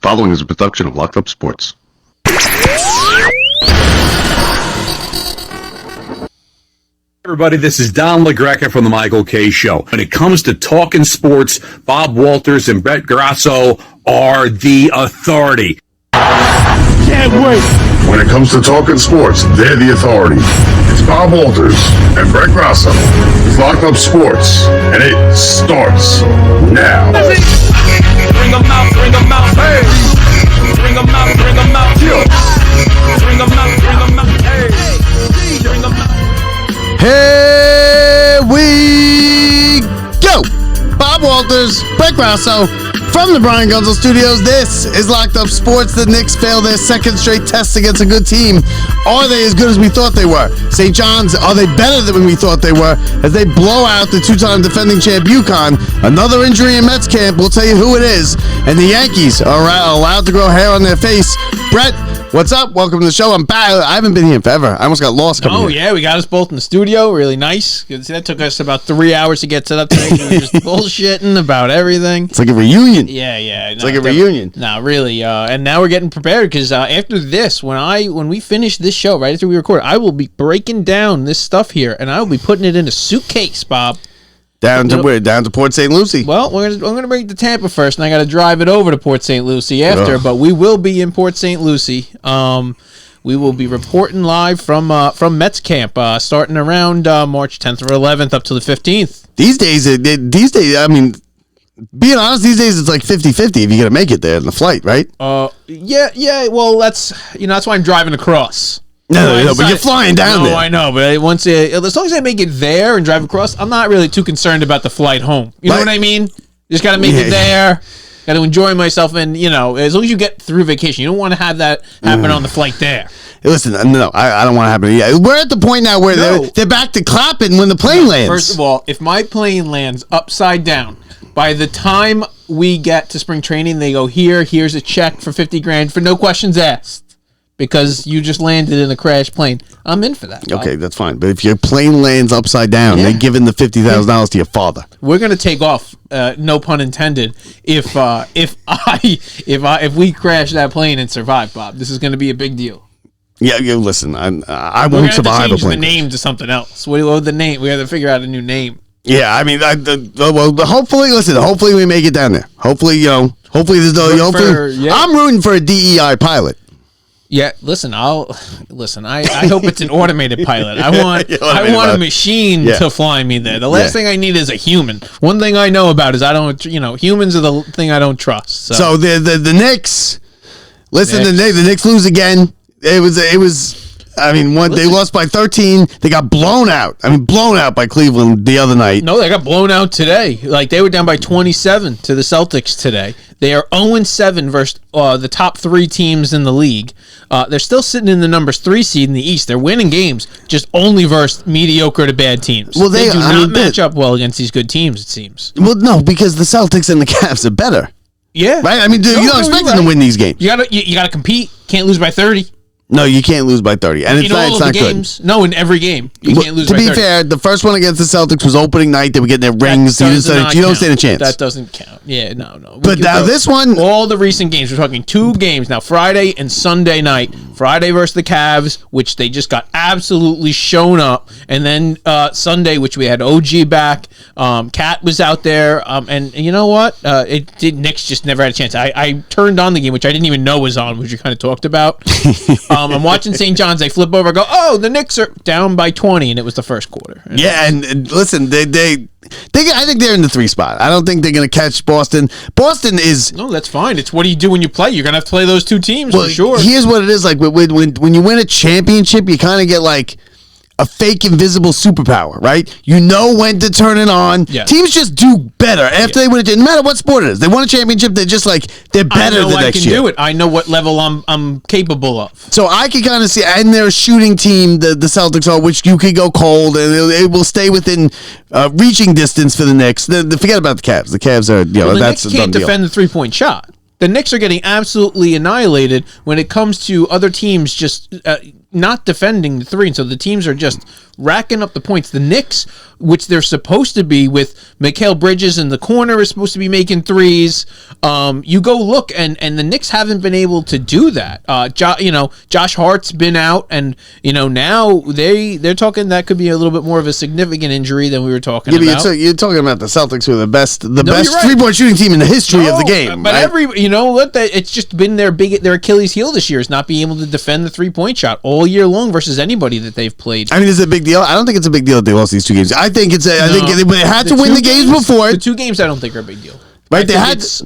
following is a production of Locked Up Sports. Everybody, this is Don LaGreca from the Michael K. Show. When it comes to talking sports, Bob Walters and Brett Grasso are the authority. Can't wait. When it comes to talking sports, they're the authority. It's Bob Walters and Brett Grasso. It's Locked Up Sports, and it starts now. Bring them out, hey. Bring them out, yeah. Bring them out, hey. Bring them out. Here we go! Bob Walters, Brett Grasso, from the Brian Gunzel Studios. This is Locked Up Sports. The Knicks failed their second straight test against a good team. Are they as good as we thought they were? St. John's, are they better than we thought they were? As they blow out the two-time defending champ UConn. Another injury in Mets camp, we'll tell you who it is. And the Yankees are allowed to grow hair on their face. Brett, what's up? Welcome to the show. I'm back. I haven't been here forever. I almost got lost coming here. Oh, yeah. We got us both in the studio. Really nice. That took us about 3 hours to get set up today. We were just bullshitting about everything. It's like a reunion. Yeah. It's like a reunion. No, really. And now we're getting prepared because after this, when we finish this show, right after we record, I will be breaking down this stuff here, and I will be putting it in a suitcase, Bob. Down to where? Down to Port St. Lucie. Well, I'm going to bring it to Tampa first, and I got to drive it over to Port St. Lucie after. Ugh. But we will be in Port St. Lucie. We will be reporting live from Mets camp, starting around March 10th or 11th up to the 15th. These days, I mean, being honest, these days it's like 50-50 if you're gonna make it there in the flight, right? Yeah. Well, that's why I'm driving across. No, but you're flying down there. No, I know, but as long as I make it there and drive across, I'm not really too concerned about the flight home. You know what I mean? Just got to make it there. Got to enjoy myself, and as long as you get through vacation, you don't want to have that happen on the flight there. Listen, no, I don't want to happen. Yeah, we're at the point now where they're back to clapping when the plane lands. First of all, if my plane lands upside down, by the time we get to spring training, they go, here's a check for $50,000 for no questions asked. Because you just landed in a crashed plane. I'm in for that, Bob. Okay, that's fine. But if your plane lands upside down, they're giving the $50,000 to your father. We're gonna take off. No pun intended. If we crash that plane and survive, Bob, this is gonna be a big deal. Yeah. Listen, I won't survive a plane. We're gonna change the name to something else. What the name? We have to figure out a new name. Yeah, I mean, hopefully we make it down there. Hopefully there's no. I'm rooting for a DEI pilot. Yeah, listen. I hope it's an automated pilot. I want a machine to fly me there. The last thing I need is a human. One thing I know about is humans are the thing I don't trust. So the Knicks. Listen, the Knicks lose again. It was. I mean, they lost by 13. They got blown out. Blown out by Cleveland the other night. No, they got blown out today. Like, they were down by 27 to the Celtics today. They are 0-7 versus the top three teams in the league. They're still sitting in the numbers 3 seed in the East. They're winning games, just only versus mediocre to bad teams. Well, they do not match up well against these good teams, it seems. Well, no, because the Celtics and the Cavs are better. Yeah. Right? You don't expect them to win these games. You gotta compete. Can't lose by 30. No, you can't lose by 30. And it's not games, good. No, in every game. You can't lose by 30. To be fair, the first one against the Celtics was opening night. They were getting their rings. You don't stand a chance. That doesn't count. Yeah, no. But now this one... All the recent games, we're talking 2 games. Now, Friday and Sunday night. Friday versus the Cavs, which they just got absolutely shown up. And then Sunday, which we had OG back. Cat was out there. And you know what? Knicks just never had a chance. I turned on the game, which I didn't even know was on, which you kind of talked about. I'm watching St. John's. They flip over, go, the Knicks are down by 20, and it was the first quarter. And listen, they I think they're in the 3 spot. I don't think they're going to catch Boston. Boston is... No, that's fine. It's what do you do when you play? You're going to have to play those 2 teams for sure. Here's what it is. Like when you win a championship, you kind of get like a fake invisible superpower, right? You know when to turn it on. Yeah. Teams just do better after they win it. No matter what sport it is. They won a championship, they're just like, they're better the next year. I can do it. I know what level I'm capable of. So I can kind of see, and they're a shooting team, the Celtics are, which you could go cold, and it will stay within reaching distance for the Knicks. Forget about the Cavs. The Cavs are, that's a done deal. The Knicks can't defend the 3-point shot. The Knicks are getting absolutely annihilated when it comes to other teams just not defending the three, and so the teams are just racking up the points. The Knicks, which they're supposed to be with Mikal Bridges in the corner, is supposed to be making threes. You go look, and the Knicks haven't been able to do that. Josh Hart's been out, and now they're talking that could be a little bit more of a significant injury than we were talking about. You're talking about the Celtics, who are the best you're right. 3-point shooting team in the history of the game. But right? it's just been their Achilles heel this year is not being able to defend the 3-point shot all year long versus anybody that they've played. I mean, is it a big deal? I don't think it's a big deal that they lost these 2 games. I think they had to win the games before. The 2 games I don't think are a big deal. Right?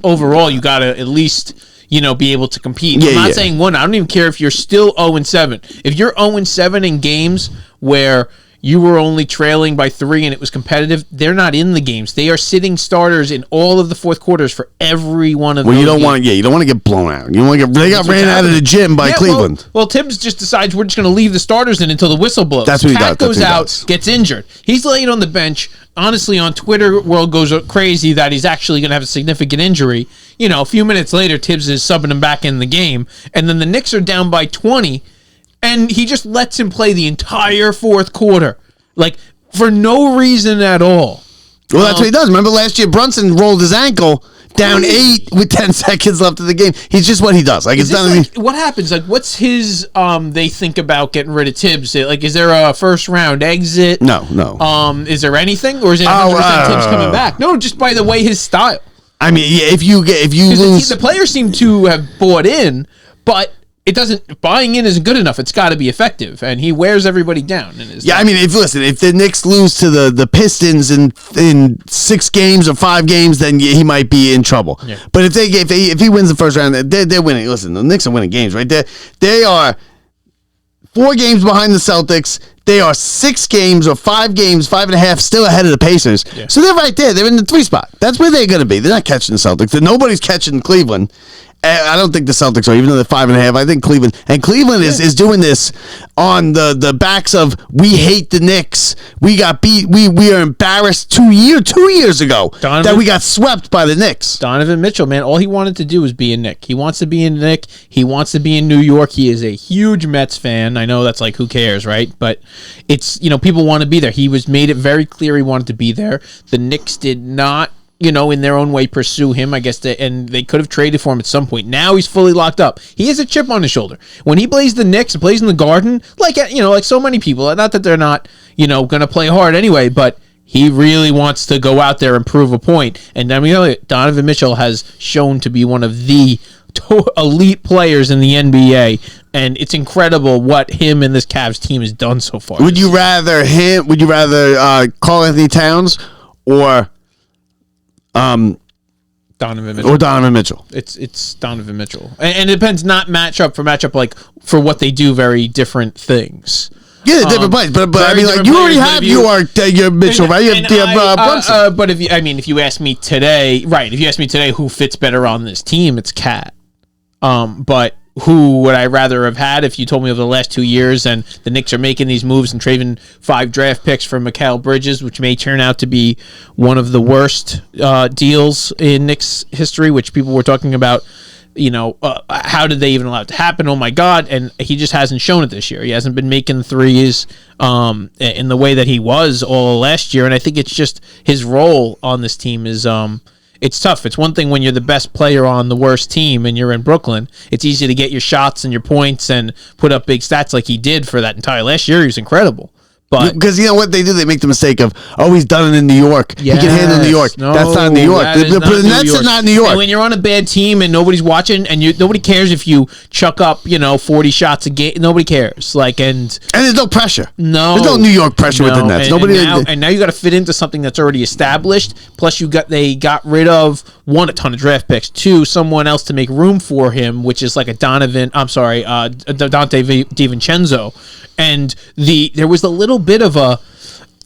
Overall, you got to at least be able to compete. I'm not saying one. I don't even care if you're still 0-7. If you're 0-7 in games where you were only trailing by 3 and it was competitive, they're not in the games. They are sitting starters in all of the fourth quarters for every one of those. You don't want to get blown out. They got ran out of the gym by Cleveland. Well, Tibbs just decides we're just going to leave the starters in until the whistle blows. That's what he does. Cat goes out, gets injured. He's laying on the bench. Honestly, on Twitter, world goes crazy that he's actually going to have a significant injury. A few minutes later, Tibbs is subbing him back in the game, and then the Knicks are down by 20. And he just lets him play the entire fourth quarter, for no reason at all. Well, that's what he does. Remember last year, Brunson rolled his ankle down 8 with 10 seconds left of the game. He's just what he does. What happens? What's his? They think about getting rid of Tibbs. Is there a first round exit? No. Is there anything, or is it 100% Tibbs coming back? No, just by the way his style. I mean, if you lose, the players seem to have bought in, but it doesn't. Buying in isn't good enough. It's got to be effective, and he wears everybody down. I mean, if the Knicks lose to the Pistons in 6 games or 5 games, then he might be in trouble. Yeah. But if he wins the first round, they're winning. Listen, the Knicks are winning games, right? They are 4 games behind the Celtics. They are 6 games or 5 games, 5.5, still ahead of the Pacers. Yeah. So they're right there. They're in the 3 spot. That's where they're going to be. They're not catching the Celtics. Nobody's catching Cleveland. I don't think the Celtics are, even though they're 5.5. I think Cleveland is doing this on the backs of, we hate the Knicks. We got beat. We are embarrassed 2 years ago that we got swept by the Knicks. Donovan Mitchell, man, all he wanted to do was be a Knick. He wants to be a Knick. He wants to be in New York. He is a huge Mets fan. I know that's who cares, right? But it's people want to be there. He made it very clear he wanted to be there. The Knicks did not, in their own way, pursue him, I guess, and they could have traded for him at some point. Now he's fully locked up. He has a chip on his shoulder. When he plays the Knicks and plays in the Garden, like so many people, not that they're not, going to play hard anyway, but he really wants to go out there and prove a point. And Donovan Mitchell has shown to be one of the elite players in the NBA, and it's incredible what him and this Cavs team has done so far. Would you rather Karl Anthony Towns or Donovan Mitchell? Or Donovan Mitchell? It's Donovan Mitchell, and it depends not matchup for matchup, for what they do, very different things. Yeah, different plays, but I mean, you already have your Mitchell, right? You have Brunson. But if you ask me today, right? If you ask me today, who fits better on this team, it's Cat. But who would I rather have had if you told me over the last 2 years and the Knicks are making these moves and trading 5 draft picks for Mikal Bridges, which may turn out to be one of the worst deals in Knicks history, which people were talking about, how did they even allow it to happen? Oh my God. And he just hasn't shown it this year. He hasn't been making threes in the way that he was all last year. And I think it's just his role on this team is it's tough. It's one thing when you're the best player on the worst team and you're in Brooklyn. It's easy to get your shots and your points and put up big stats like he did for that entire last year. He was incredible. But because you know what they do, they make the mistake of, he's done it in New York. Yes. He can handle New York. No, that's not New York. The Nets are not New York. And when you're on a bad team and nobody's watching, and nobody cares if you chuck up 40 shots a game. Nobody cares. And there's no pressure. No, there's no New York pressure with the Nets. And now you got to fit into something that's already established. Plus they got rid of, 1, a ton of draft picks. 2, someone else to make room for him, which is like a Dante DiVincenzo. And there was a little bit of a,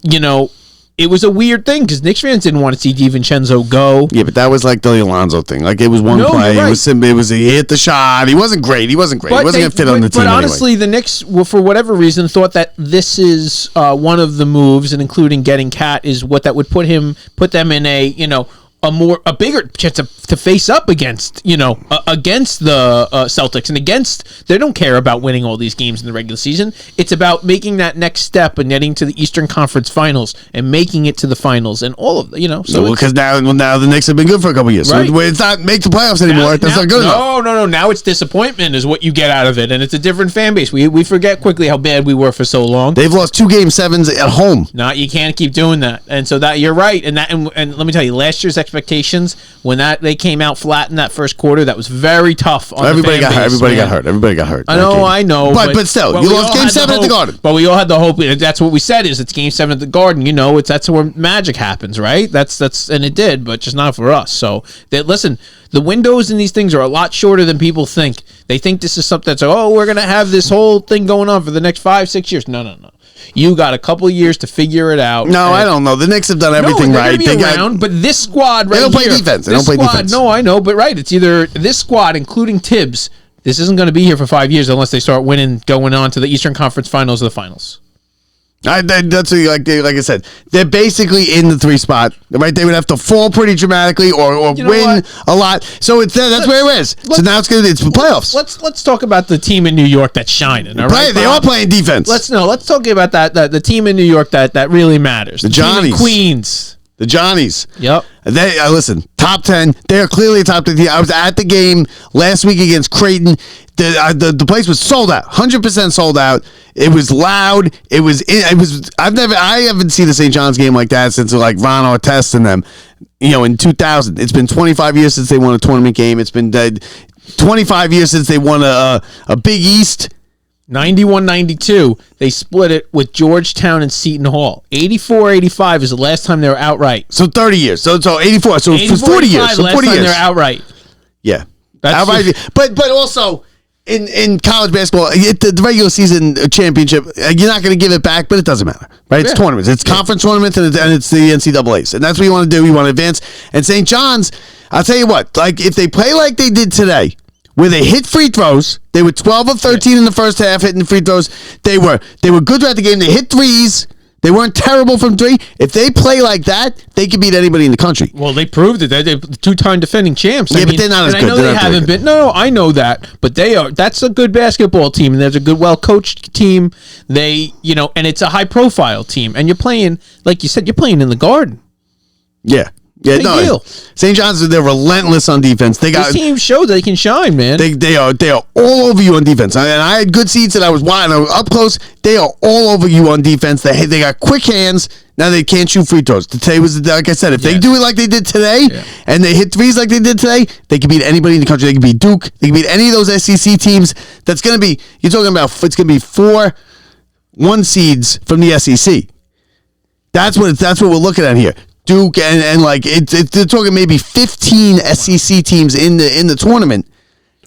it was a weird thing because Knicks fans didn't want to see DiVincenzo go. Yeah, but that was like the Alonzo thing. It was one play. Right. It was he hit the shot. He wasn't great. He wasn't going to fit on the team. But honestly, the Knicks, for whatever reason, thought that this is one of the moves, and including getting Cat, is what that would put them in a a bigger chance to face up against against the Celtics and against. They don't care about winning all these games in the regular season. It's about making that next step and getting to the Eastern Conference Finals and making it to the finals and all of So because now the Knicks have been good for a couple of years, right. So it's not make the playoffs anymore. That's not good enough. No. Now it's disappointment is what you get out of it, and it's a different fan base. We forget quickly how bad we were for so long. They've lost 2 Game 7s at home. No, you can't keep doing that, and so that you're right, and let me tell you, last year's expectations when they came out flat in that first quarter, that was very tough on Everybody the got fan hurt. base, Everybody got hurt. I know. But still, you lost Game 7 at the Garden. But we all had the hope. That's what we said is it's Game 7 at the Garden. That's where magic happens, right? That's and it did, but just not for us. So listen, the windows in these things are a lot shorter than people think. They think this is something that's we're gonna have this whole thing going on for the next 5-6 years. No. You got a couple of years to figure it out. No, I don't know. The Knicks have done everything right. They're around, but this squad they don't play defense. They don't play defense. No, I know, but right, it's either this squad, including Tibbs. This isn't going to be here for 5 years unless they start winning, going on to the Eastern Conference Finals or the Finals. That's like I said. They're basically in the 3 spot, right? They would have to fall pretty dramatically or win a lot. So that's where it is. So now it's the playoffs. Let's talk about the team in New York that's shining. All right, they are playing defense. Let's talk about the team in New York that really matters. The Johnnies, Queens, the Johnnies. Yep. They listen, top 10. They are clearly a top 10 team. I was at the game last week against Creighton. The place was sold out, 100% sold out. It was loud. It was. I haven't seen the St. John's game like that since like Ron Artest and them. In 2000. It's been 25 years since they won a tournament game. It's been 25 years since they won a Big East. 91-92, they split it with Georgetown and Seton Hall. 84-85 is the last time they were outright. So 30 years. So 84. So for 40 years. So 40 years. They're outright. Yeah. That's outright. But also in college basketball, the regular season championship, you're not going to give it back, but it doesn't matter, right? It's tournaments. It's conference tournaments, and it's the NCAAs. And that's what you want to do. You want to advance. And St. John's, I'll tell you what, like if they play like they did today, where they hit free throws, they were 12 of 13 in the first half hitting free throws. They were good throughout the game. They hit threes. They weren't terrible from 3. If they play like that, they can beat anybody in the country. Well, they proved it. They're 2-time defending champs. Yeah, but they're not as good. I know they haven't been. No, I know that, but they are. That's a good basketball team, and there's a good, well-coached team. And it's a high-profile team, and you're playing, like you said, you're playing in the Garden. Yeah. Yeah, Big deal. St. John's, they're relentless on defense. This team showed they can shine, man. They are all over you on defense. And I had good seats, and I was wide, I was up close. They are all over you on defense. They got quick hands. Now they can't shoot free throws. Today was, like I said, if they do it like they did today, and they hit threes like they did today, they can beat anybody in the country. They can beat Duke. They can beat any of those SEC teams. That's going to be, you're talking about, it's going to be 4 1 seeds from the SEC. That's what we're looking at here. Duke and like they're talking maybe 15 SEC teams in the tournament.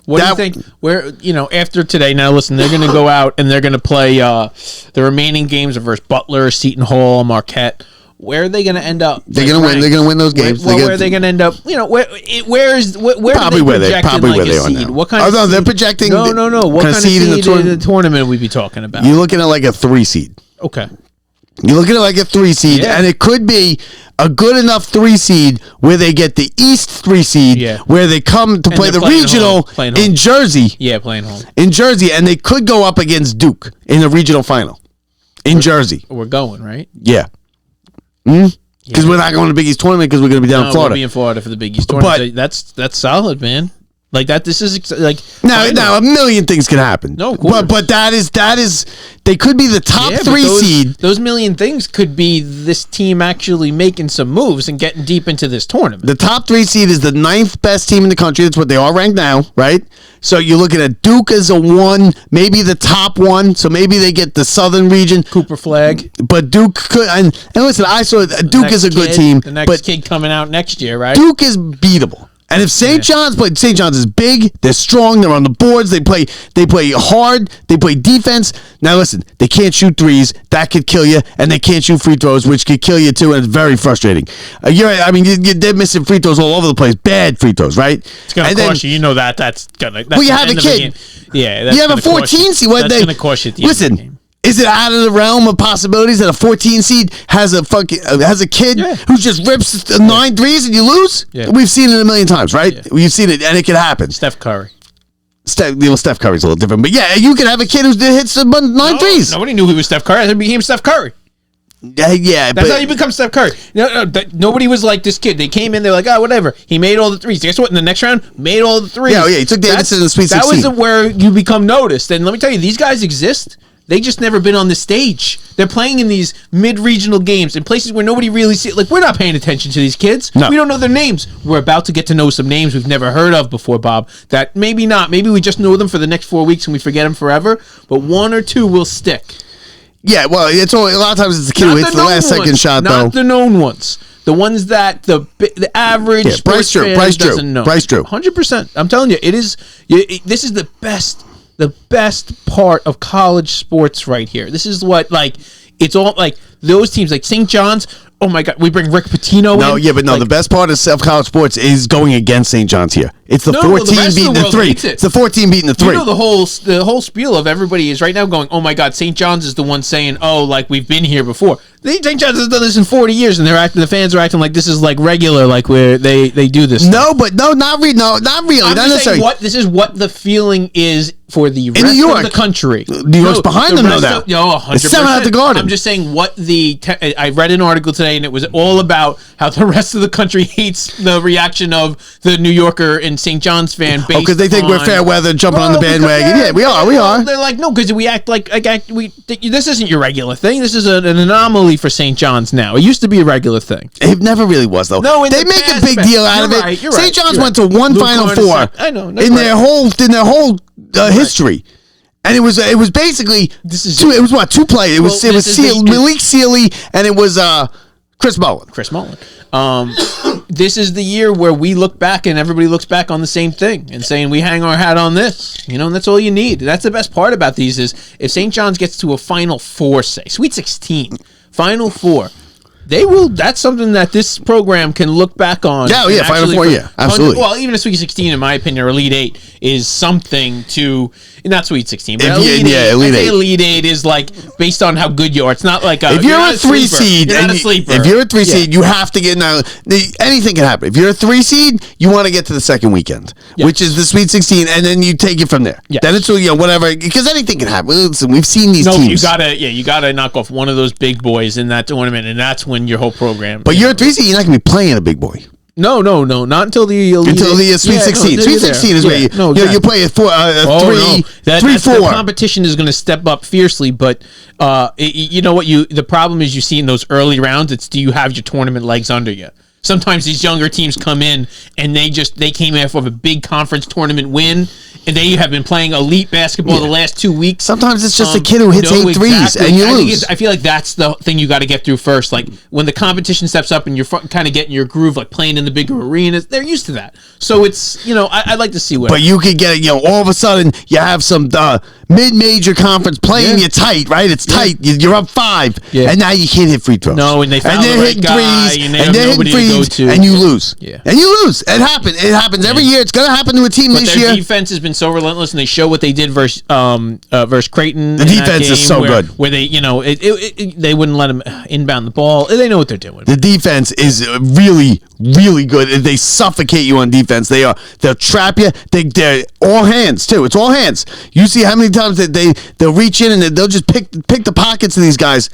What do you think? Where after today? Now listen, they're going to go out and they're going to play the remaining games versus Butler, Seton Hall, Marquette. Where are they going to end up? They're going to win. They're going to win those games. Where are they going to end up? Where probably where they are now. What kind? No, they're projecting. No. What kind of seed in the tournament we be talking about? You're looking at like a 3 seed. Okay. You're looking at like a 3 seed, and it could be a good enough 3 seed where they get the East 3 seed, where they come to play the regional in Jersey. Yeah, playing home. In Jersey, and they could go up against Duke in the regional final in Jersey. We're going, right? Yeah. Because we're not going to the Big East tournament because we're going to be down in Florida. We'll be in Florida for the Big East tournament. But that's solid, man. Like that, this is like now a million things can happen. No, of course. But that is they could be the top 3 seed. Those million things could be this team actually making some moves and getting deep into this tournament. The top 3 seed is the 9th best team in the country. That's what they are ranked now, right? So you're looking at Duke as a 1, maybe the top 1. So maybe they get the Southern region. Cooper Flag. But Duke could, and listen, I saw Duke is a good team. The next kid coming out next year, right? Duke is beatable. And if St. John's is big, they're strong, they're on the boards, they play hard, they play defense. Now listen, they can't shoot threes, that could kill you, and they can't shoot free throws, which could kill you too, and it's very frustrating. They're missing free throws all over the place, bad free throws, right? It's gonna cost you. You know that's gonna. Well, you have a kid. Yeah, you have a 14 seed. That's gonna cost you. At the end of the game. Is it out of the realm of possibilities that a 14 seed has a kid who just rips 9 threes and you lose? Yeah. We've seen it a million times, right? Yeah. We've seen it, and it can happen. Steph Curry. Steph Curry's a little different, but yeah, you could have a kid who hits 9 threes. Nobody knew he was Steph Curry. He became Steph Curry. Yeah, That's how you become Steph Curry. Nobody was like this kid. They came in, they're like, whatever. He made all the threes. Guess what? In the next round, made all the threes. Yeah, he took Davidson in the Sweet 16. That was where you become noticed. And let me tell you, these guys exist. They just never been on the stage. They're playing in these mid-regional games in places where nobody really see. Like, we're not paying attention to these kids. No. We don't know their names. We're about to get to know some names we've never heard of before, Bob. That maybe not. Maybe we just know them for the next 4 weeks and we forget them forever. But 1 or 2 will stick. Yeah, well, it's only, a lot of times it's the kid who hits the last second shot, though. Not the known ones. The ones that the average sports fan doesn't know. Bryce Drew. 100%. I'm telling you, it is. This is the best part of college sports right here. This is what, like, it's all like those teams like St. John's. Oh my God, we bring Rick Pitino in. No, yeah, but no, like, the best part of college sports is going against St. John's here. It's the 14 beating the 3. It's the 14 beating the 3. You know, the whole spiel of everybody is right now going, oh my God, St. John's is the one saying, oh, like, we've been here before. St. John's has done this in 40 years, and the fans are acting like this is like regular, like where they do this. No, but not really. I'm not just saying this is what the feeling is for the rest New York. of the country. New York's behind them now. 100%. It's 7 at the Garden. I'm just saying what I read an article today, and it was all about how the rest of the country hates the reaction of the New Yorker and St. John's fan. Because they think we're fair weather, jumping on the bandwagon. Yeah, we are. They're like, no, because we act like this isn't your regular thing. This is an anomaly for St. John's now. It used to be a regular thing. It never really was, though. No, they make a big deal out of it. St. John's went to one Final Four. I know. In their whole history. And it was basically it was what, 2 players. It was Malik Sealy and it was Chris Mullin. This is the year where we look back and everybody looks back on the same thing and saying we hang our hat on this, and that's all you need. That's the best part about these is if St. John's gets to a Final Four, say Sweet 16, Final Four, they will. That's something that this program can look back on. Yeah, Final Four, absolutely. Well, even a Sweet 16, in my opinion, or Elite 8 is something to. Not Sweet 16, but Elite 8. Elite 8 is like based on how good you are. It's not like if you're a 3 seed, you're not a sleeper. If you're a 3 seed, you have to get now. Anything can happen. If you're a 3 seed, you want to get to the second weekend, which is the Sweet 16, and then you take it from there. Yes. Then it's whatever, because anything can happen. Listen, we've seen these teams. You gotta knock off one of those big boys in that tournament, and that's when your whole program. But you're a 3 seed, you're not gonna be playing a big boy. No, not until the Sweet 16. Sweet 16 is where you play a 3-4. The competition is going to step up fiercely, but you know what? The problem is you see in those early rounds. It's do you have your tournament legs under you? Sometimes these younger teams come in and they came off of a big conference tournament win, and they have been playing elite basketball the last 2 weeks. Sometimes it's just a kid who hits 8 threes and you lose. I feel like that's the thing you got to get through first. Like when the competition steps up and you're kind of getting your groove, like playing in the bigger arenas, they're used to that. So it's I'd like to see what. But you could get all of a sudden you have some mid-major conference playing you tight, right? It's tight. You're up 5, and now you can't hit free throws. No, and they found they're hitting threes, and they're hitting threes, and you lose. Yeah, and you lose. It happens. It happens every year. It's gonna happen to a team this year. Their defense has been so relentless, and they show what they did versus Creighton. The defense is so good. Where they, they wouldn't let them inbound the ball. They know what they're doing. The defense is really, really good. They suffocate you on defense. They'll trap you. They're all hands too. It's all hands. You see how many times that they'll reach in and they'll just pick the pockets of these guys.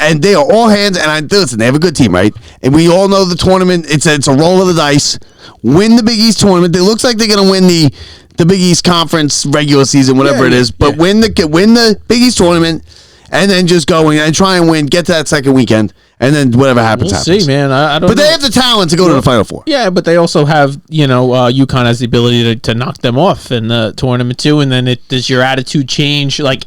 And they are all hands, and listen, they have a good team, right? And we all know the tournament, it's a roll of the dice. Win the Big East tournament. It looks like they're going to win the Big East Conference regular season, whatever it is. But win the Big East tournament, and then just go and try and win, get to that second weekend, and then whatever happens, happens. See, man. I don't know. But they have the talent to go to the Final Four. Yeah, but they also have, UConn has the ability to knock them off in the tournament too. And then does your attitude change, like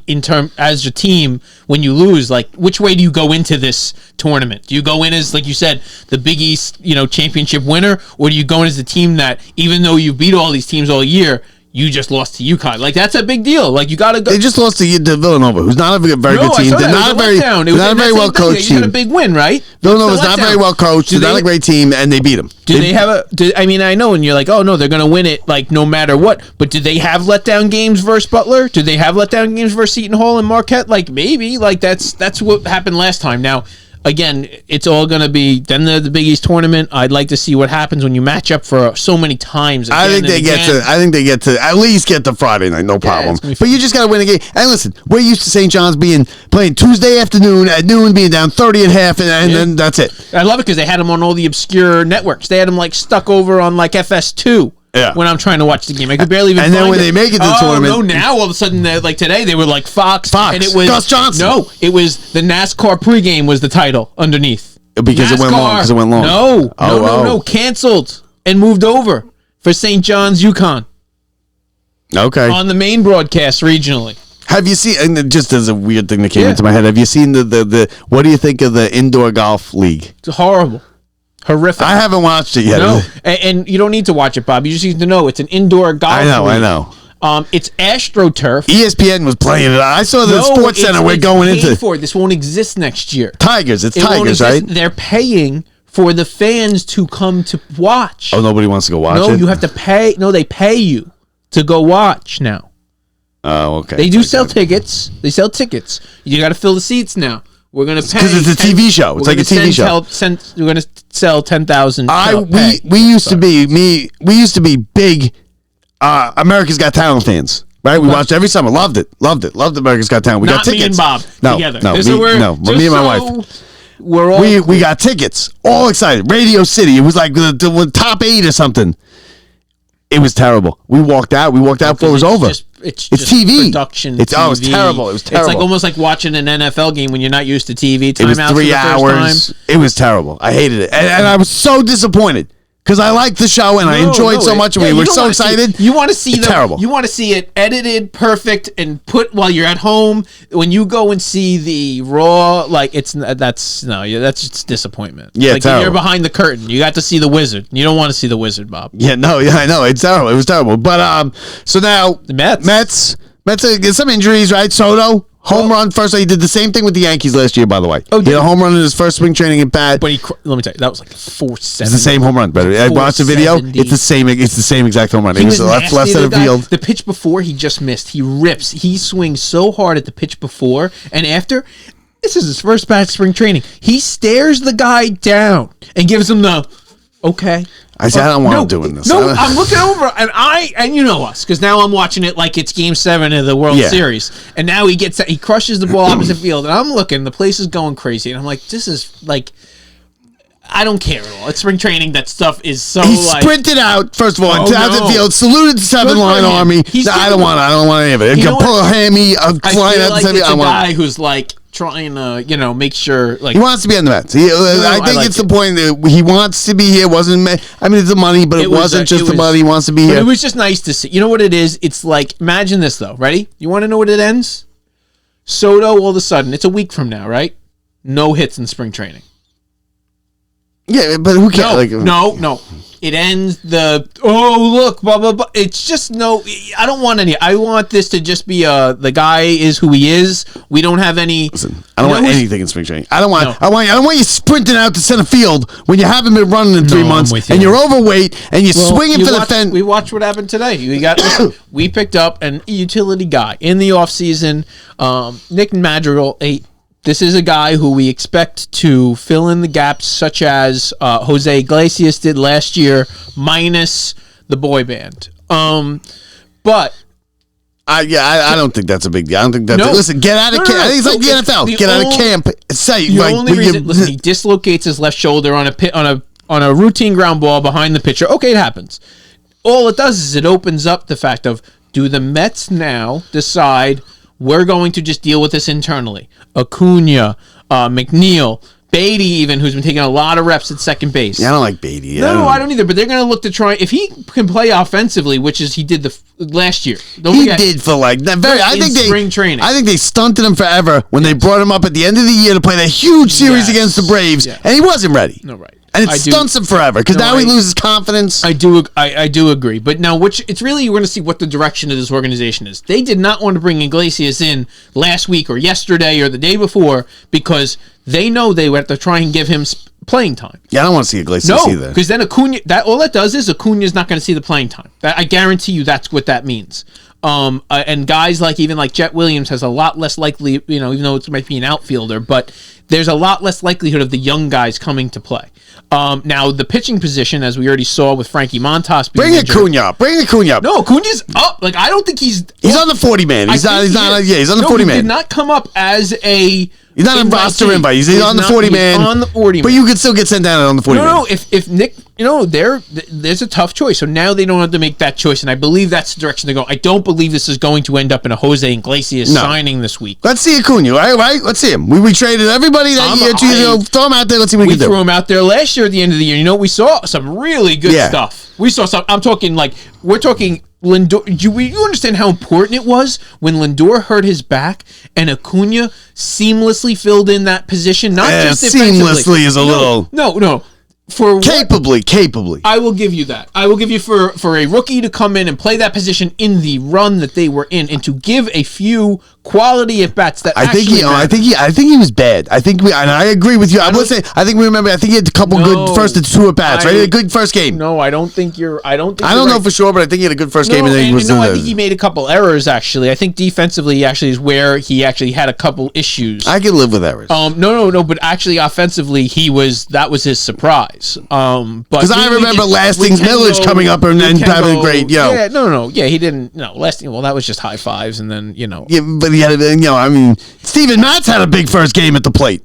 as your team when you lose? Like, which way do you go into this tournament? Do you go in as, like you said, the Big East, championship winner, or do you go in as the team that, even though you beat all these teams all year, you just lost to UConn. Like, that's a big deal. Like, you got to go. They just lost to Villanova, who's not a very good team. They're not a very well coached team. They got a big win, right? Villanova's not very well coached. They're not a great team, and they beat them. Do they have I mean, I know, and you're like, oh, no, they're going to win it, like, no matter what. But do they have letdown games versus Butler? Do they have letdown games versus Seton Hall and Marquette? Like, maybe. Like, that's what happened last time. Now, again, it's all going to be then the Big East tournament. I'd like to see what happens when you match up for so many times. I think they get to at least get to Friday night, no problem. But you just got to win a game. And listen, we're used to St. John's playing Tuesday afternoon at noon, being down 30 at half, and then that's it. I love it because they had them on all the obscure networks. They had them like stuck over on like FS2. Yeah. When I'm trying to watch the game, I could barely even. And then when they make it to the tournament, no! Now all of a sudden, like today, they were like Fox, and it was Gus Johnson. No, it was the NASCAR pregame was the title underneath because NASCAR, it went long. No, canceled and moved over for St. John's UConn. Okay, on the main broadcast regionally. Have you seen? And just as a weird thing that came into my head, have you seen the? What do you think of the indoor golf league? It's horrible. Horrific. I haven't watched it yet. No, and you don't need to watch it, Bob. You just need to know it's an indoor golf league. I know. It's AstroTurf. ESPN was playing it. I saw the Sports Center. We're going into for it. This won't exist next year. Tigers. It's Tigers, right? They're paying for the fans to come to watch. Oh, nobody wants to go watch it? No, you have to pay. No, they pay you to go watch now. Oh, okay. They do sell tickets. They sell tickets. You got to fill the seats now. We're gonna pay because it's a TV show. It's like a TV show. We're gonna sell 10,000. We used to be big America's Got Talent fans. Right, we watched every summer. Loved it. Loved America's Got Talent. We got tickets. Me and Bob together. Me and my wife. We're all we got tickets. All excited. Radio City. It was like the top 8 or something. It was terrible. We walked out before it was over. It's TV production. It's terrible. It was terrible. It's like almost like watching an NFL game when you're not used to TV. It was 3 hours. It was terrible. I hated it, and I was so disappointed because I liked the show and I enjoyed so much. And we were so excited. You want to see terrible. You want to see it edited, perfect, and put while you're at home. When you go and see the Raw, like that's just disappointment. Yeah, like terrible. You're behind the curtain. You got to see the Wizard. You don't want to see the Wizard, Bob. I know. It's terrible. It was terrible. But so now the Mets get some injuries, right? Soto. Home run first. He did the same thing with the Yankees last year, by the way. He had a home run in his first spring training at bat. But let me tell you, that was like 470. It's the same home run, brother. I watched the video. It's the same exact home run. It was the left side of the field. The pitch before, he just missed. He rips. He swings so hard at the pitch before and after. This is his first bat spring training. He stares the guy down and gives him the okay. I said, I don't want him doing this. No, I'm looking over, and you know us, because now I'm watching it like it's Game 7 of the World Series, and now he crushes the ball opposite field, and I'm looking, the place is going crazy, and I'm like, this is like, I don't care at all. It's spring training. That stuff is so. He sprinted out first of all into the field, saluted the 7-line army. I don't want any of it. Pull a hammy, flying out the 7. It's a guy who's like trying to, make sure. Like he wants to be on the Mets. I think it's the point that he wants to be here. It's the money, but it wasn't just the money. He wants to be here. It was just nice to see. You know what it is? It's like, imagine this though. Ready? You want to know what it ends? Soto. All of a sudden, it's a week from now, right? No hits in spring training. Yeah, but who cares? No. It ends look, blah, blah, blah. It's just I don't want any. I want this to just be the guy is who he is. We don't have any. Listen, I don't want anything in spring training. I don't want you sprinting out to center field when you haven't been running in 3 months and you're overweight and you're swinging for the fence. We watched what happened today. We picked up an utility guy in the offseason. Nick Madrigal, this is a guy who we expect to fill in the gaps, such as Jose Iglesias did last year, minus the boy band. But I don't think that's a big deal. I don't think that's listen. Get out of camp. I think it's like the NFL. Get out of camp. Listen, he dislocates his left shoulder on a routine ground ball behind the pitcher. Okay, it happens. All it does is it opens up the fact of, do the Mets now decide we're going to just deal with this internally? Acuna, McNeil, Beatty even, who's been taking a lot of reps at second base. Yeah, I don't like Beatty. No, I don't either, but they're going to look to try, if he can play offensively, which is he did last year. I think spring training. I think they stunted him forever when they brought him up at the end of the year to play that huge series against the Braves, and he wasn't ready. No, right. And it stunts him forever because now he loses confidence. I do agree. But now, it's really, you're going to see what the direction of this organization is. They did not want to bring Iglesias in last week or yesterday or the day before because they know they have to try and give him playing time. Yeah, I don't want to see Iglesias either. Because then Acuna, all that does is Acuna's not going to see the playing time. I guarantee you that's what that means. And guys like Jet Williams has a lot less likely, even though it might be an outfielder, but there's a lot less likelihood of the young guys coming to play. Now, the pitching position, as we already saw with Frankie Montas being injured. Bring Acuna up. No, Acuna's up. I don't think he's on the 40-man. He's on the 40-man. He did not come up as a... He's not a roster invite. He's on the 40-man. On the 40-man. But you could still get sent down on the 40-man. No, if Nick, there's a tough choice. So now they don't have to make that choice, and I believe that's the direction they go. I don't believe this is going to end up in a Jose Iglesias signing this week. Let's see Acuna, right? Let's see him. We traded everybody that year, 2 years ago. Throw him out there. Let's see what we can do. We threw him out there last year at the end of the year. We saw some really good stuff. We saw some. I'm talking we're talking Lindor. You understand how important it was when Lindor hurt his back and Acuna seamlessly filled in that position? Not just seamlessly is a little. No. Capably. I will give you that. I will give you for a rookie to come in and play that position in the run that they were in, and to give a few quality at bats that I think he was bad. And I agree with you. I would say I think he had a couple good first and two at bats. Right, a good first game. No, I don't think you're. I don't know for sure, but I think he had a good first game. And then I think he made a couple errors. Actually, I think defensively, is where he actually had a couple issues. I can live with errors. No, but actually offensively, that was his surprise. Because I remember Lasting's Millage coming up and then having great. Yeah, no, he didn't. No, Lasting. Well, that was just high fives, and then Yeah, but he had, Steven Matz had a big first game at the plate.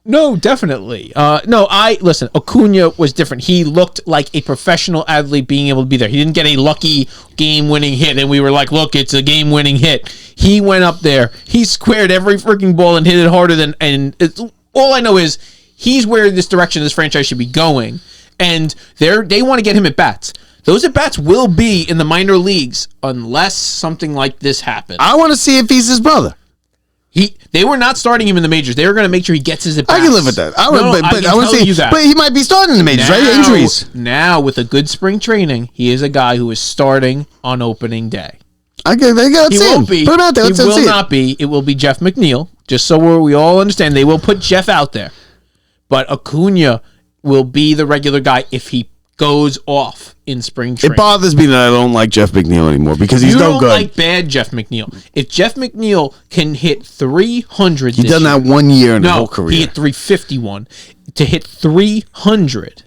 No, definitely. Listen, Acuna was different. He looked like a professional athlete being able to be there. He didn't get a lucky game-winning hit, and we were like, look, it's a game-winning hit. He went up there. He squared every freaking ball and hit it harder than... And all I know is he's where this direction of this franchise should be going, and they want to get him at bats. Those at-bats will be in the minor leagues unless something like this happens. I want to see if he's his brother. They were not starting him in the majors. They were going to make sure he gets his at-bats. I can live with that. I want to see that. But he might be starting in the majors, right? Injuries. Now, with a good spring training, he is a guy who is starting on opening day. Let's see him. Put him out there. He will not be. It will be Jeff McNeil. Just so we all understand, they will put Jeff out there. But Acuna will be the regular guy if he goes off in spring training. It bothers me that I don't like Jeff McNeil anymore because he's no good. You don't like bad Jeff McNeil. If Jeff McNeil can hit 300 He's done that 1 year in his whole career. He hit 351. To hit 300,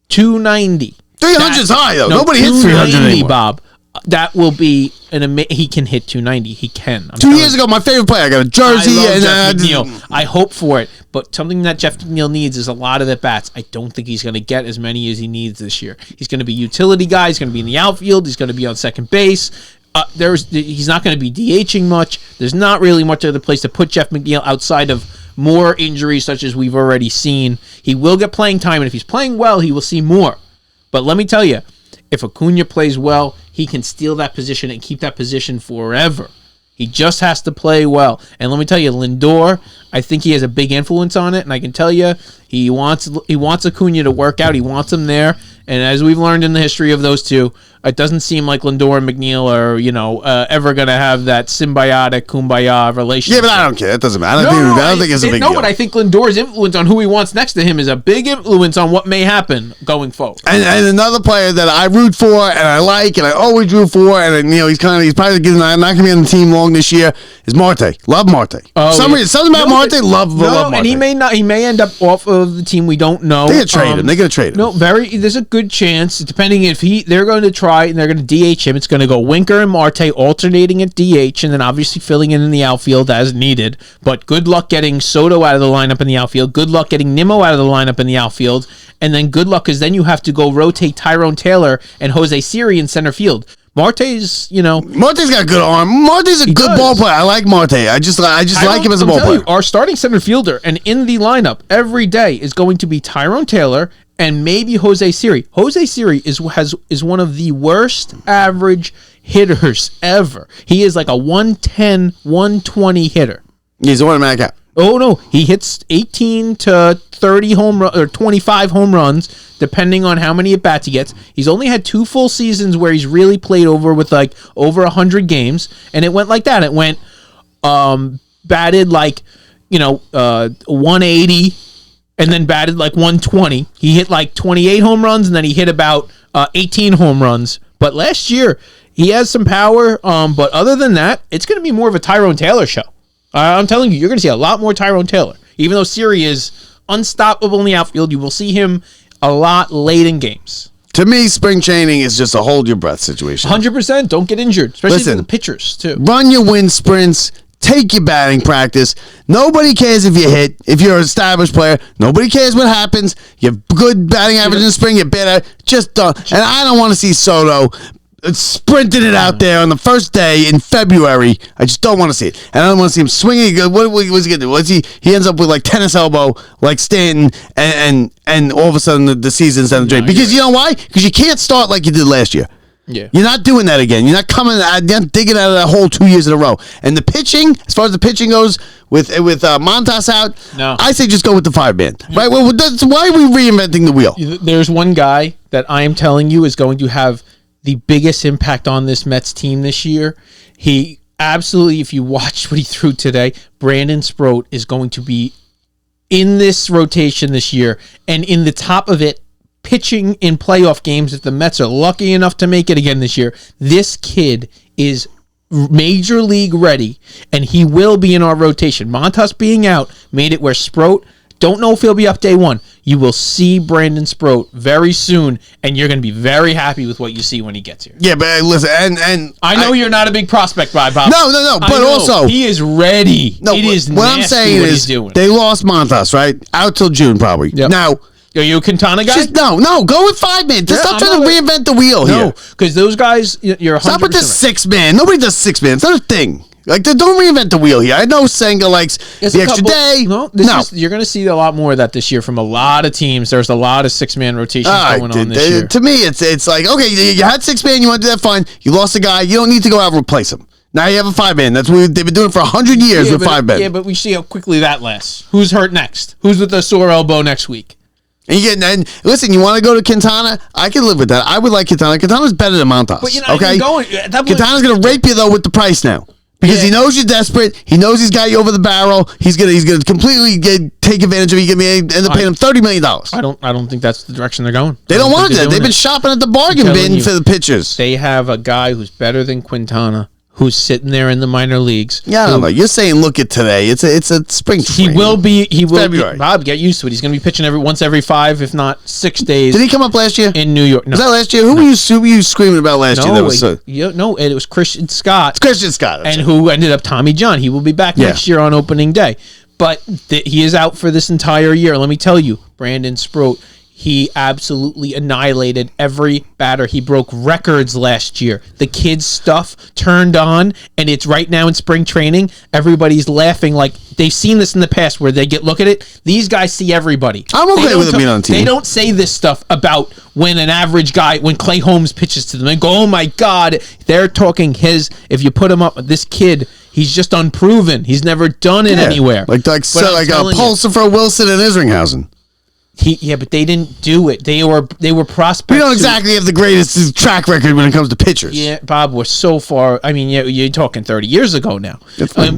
290. 300 is high, though. Nobody hits 300 anymore. Bob. That will be he can hit 290. He can. 2 years ago, my favorite player. I got a jersey. I love Jeff McNeil. I hope for it. But something that Jeff McNeil needs is a lot of at-bats. I don't think he's going to get as many as he needs this year. He's going to be a utility guy. He's going to be in the outfield. He's going to be on second base. He's not going to be DHing much. There's not really much other place to put Jeff McNeil outside of more injuries such as we've already seen. He will get playing time, and if he's playing well, he will see more. But let me tell you, if Acuna plays well, he can steal that position and keep that position forever. He just has to play well. And let me tell you, Lindor, I think he has a big influence on it. And I can tell you, he wants Acuna to work out. He wants him there. And as we've learned in the history of those two, it doesn't seem like Lindor and McNeil are, ever going to have that symbiotic kumbaya relationship. Yeah, but I don't care. It doesn't matter. I don't think it's a big deal. But I think Lindor's influence on who he wants next to him is a big influence on what may happen going forward. And another player that I root for and I like and I always root for, and he's probably not going to be on the team long this year, is Marte. Love Marte. Something about Marte. Love Marte. And he may end up off of the team. We don't know. They're going to trade him. No, there's a good chance, depending if they're going to try and they're going to DH him. It's going to go Winker and Marte alternating at DH, and then obviously filling in the outfield as needed. But good luck getting Soto out of the lineup in the outfield. Good luck getting Nimmo out of the lineup in the outfield. And then good luck, because then you have to go rotate Tyrone Taylor and Jose Siri in center field. Marte's got a good arm. Marte's a good ball player. I like Marte. I just like him as a ball player. Our starting center fielder and in the lineup every day is going to be Tyrone Taylor and maybe Jose Siri. Jose Siri is one of the worst average hitters ever. He is like a 110, 120 hitter. He's an automatic out. Oh no, he hits 18 to 30 home run or 25 home runs, depending on how many at bats he gets. He's only had 2 full seasons where he's really played over 100 games, and it went like that. It went batted 180, and then batted 120. He hit 28 home runs, and then he hit about 18 home runs. But last year he has some power. But other than that, it's going to be more of a Tyrone Taylor show. I'm telling you, you're going to see a lot more Tyrone Taylor. Even though Siri is unstoppable in the outfield, you will see him a lot late in games. To me, spring training is just a hold your breath situation. 100%. Don't get injured, especially for the pitchers too. Run your wind sprints. Take your batting practice. Nobody cares if you hit. If you're an established player, nobody cares what happens. You have good batting average in the spring. You're better. Just don't. And I don't want to see Soto sprinting it out there on the first day in February. I just don't want to see it. And I don't want to see him swinging. What's he going to do? He ends up with tennis elbow like Stanton, and all of a sudden the season's down the drain. Because you know why? Because you can't start like you did last year. Yeah. You're not doing that again. You're not digging out of that hole 2 years in a row. And the pitching, as far as the pitching goes, with Montas out, no. I say just go with the 5-man. Right? Well, why are we reinventing the wheel? There's one guy that I am telling you is going to have the biggest impact on this Mets team this year. He absolutely, if you watch what he threw today, Brandon Sproat is going to be in this rotation this year, and in the top of it, pitching in playoff games if the Mets are lucky enough to make it again this year. This kid is major league ready, and he will be in our rotation. Montas being out made it where Sproat, don't know if he'll be up day one. You will see Brandon Sproat very soon, and you're going to be very happy with what you see when he gets here. Yeah, but listen, and I know you're not a big prospect guy, Bob. No, but also he is ready. No, it is what I'm saying what is he's doing. they lost Montas, right? Out till June probably. Yep. Now, are you a Quintana guy? just no, go with 5-man. Just stop trying to reinvent the wheel here. No, because those guys, you're 100% Stop with the 6-man. Nobody does 6-man. It's not a thing. Don't reinvent the wheel here. I know Senga likes the extra day. No, you're going to see a lot more of that this year from a lot of teams. There's a lot of 6-man rotations going on this year. To me, it's like, okay, you had 6-man, you want to do that, fine. You lost a guy, you don't need to go out and replace him. Now you have a 5-man. That's what they've been doing for 100 years with 5-man. Yeah, but we see how quickly that lasts. Who's hurt next? Who's with a sore elbow next week? And listen, you want to go to Quintana? I can live with that. I would like Quintana. Quintana's better than Montas. But you're not even going. Quintana's going to rape you though with the price now. Because he knows you're desperate. He knows he's got you over the barrel. He's gonna completely take advantage of you. You're gonna end up paying him $30 million. I don't think that's the direction they're going. They don't want that. They've been shopping at the bargain bin for the pitchers. They have a guy who's better than Quintana, who's sitting there in the minor leagues. Yeah, I don't know. You're saying look at today. It's a spring training. He will be. February. Bob, get used to it. He's going to be pitching once every 5, if not 6 days. Did he come up last year in New York? No. Was that last year? Who were you screaming about last year? No, it was Christian Scott. It's Christian Scott. And who ended up Tommy John. He will be back next year on opening day. But he is out for this entire year. Let me tell you, Brandon Sproat, he absolutely annihilated every batter. He broke records last year. The kid's stuff turned on, and it's right now in spring training. Everybody's laughing like they've seen this in the past where they look at it. These guys see everybody. I'm okay with him being on the team. They don't say this stuff about when an average guy, when Clay Holmes pitches to them and go, oh my God. They're talking if you put him up, this kid, he's just unproven. He's never done it anywhere. Like Pulsifer, Wilson, and Isringhausen. But they didn't do it. They were prospects. We don't exactly have the greatest track record when it comes to pitchers. Yeah, Bob, we're so far. I mean, you're talking 30 years ago now.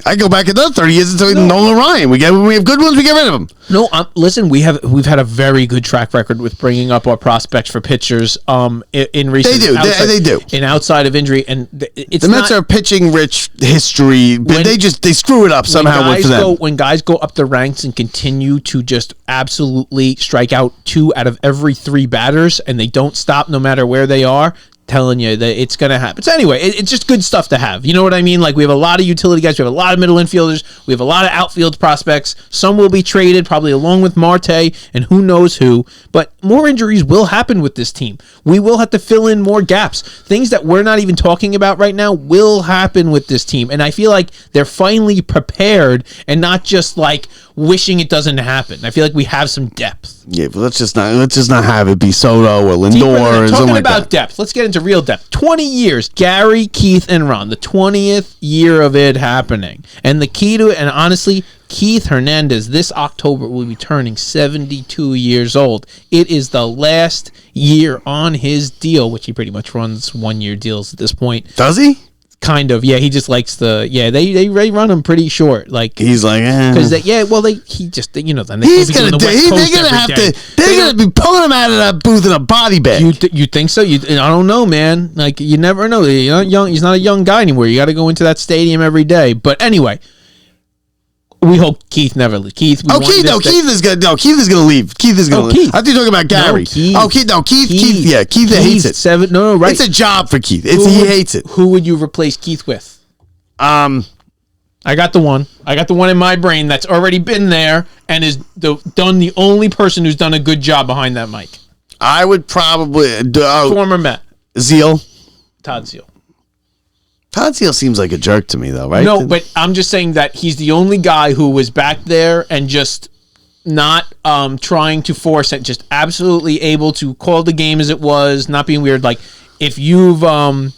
I go back another 30 years until Nolan Ryan. We have good ones, we get rid of them. No, listen, we've had a very good track record with bringing up our prospects for pitchers. In recent, they do. In outside of injury, and it's the Mets are pitching rich history, but they screw it up somehow for them. When guys go up the ranks and continue to just absolutely strike out 2 out of every 3 batters, and they don't stop no matter where they are, telling you that it's going to happen. So anyway, it's just good stuff to have. You know what I mean? Like, we have a lot of utility guys. We have a lot of middle infielders. We have a lot of outfield prospects. Some will be traded, probably along with Marte and who knows who. But more injuries will happen with this team. We will have to fill in more gaps. Things that we're not even talking about right now will happen with this team. And I feel like they're finally prepared and not just like, wishing it doesn't happen. I feel like we have some depth. Yeah, but let's just not have it be Soto or Lindor Deeper than or that. something Talking like about that. depth, let's get into real depth. 20 years, Gary, Keith, and Ron. The 20th year of it happening. And the key to it, and honestly, Keith Hernandez this October will be turning 72 years old. It is the last year on his deal, which he pretty much runs 1-year deals at this point. Does he? Kind of, yeah. He just likes they run him pretty short. Like He's like, because then they're gonna be pulling him out of that booth in a body bag. You think so? I don't know, man. Like you never know. You're not young. He's not a young guy anymore. You got to go into that stadium every day. But anyway, we hope Keith never leaves. Keith is good. No, Keith is gonna leave. Keith is gonna leave. Keith. I think you're talking about Gary. Keith hates it. Right. It's a job for Keith. He hates it. Who would you replace Keith with? I got the one. I got the one in my brain that's already been there and is the only person who's done a good job behind that mic. I would probably Former Met. Zeal. Todd Zeal. Todd Zeal seems like a jerk to me, though, right? No, but I'm just saying that he's the only guy who was back there and just not trying to force it, just absolutely able to call the game as it was, not being weird. Like if you've and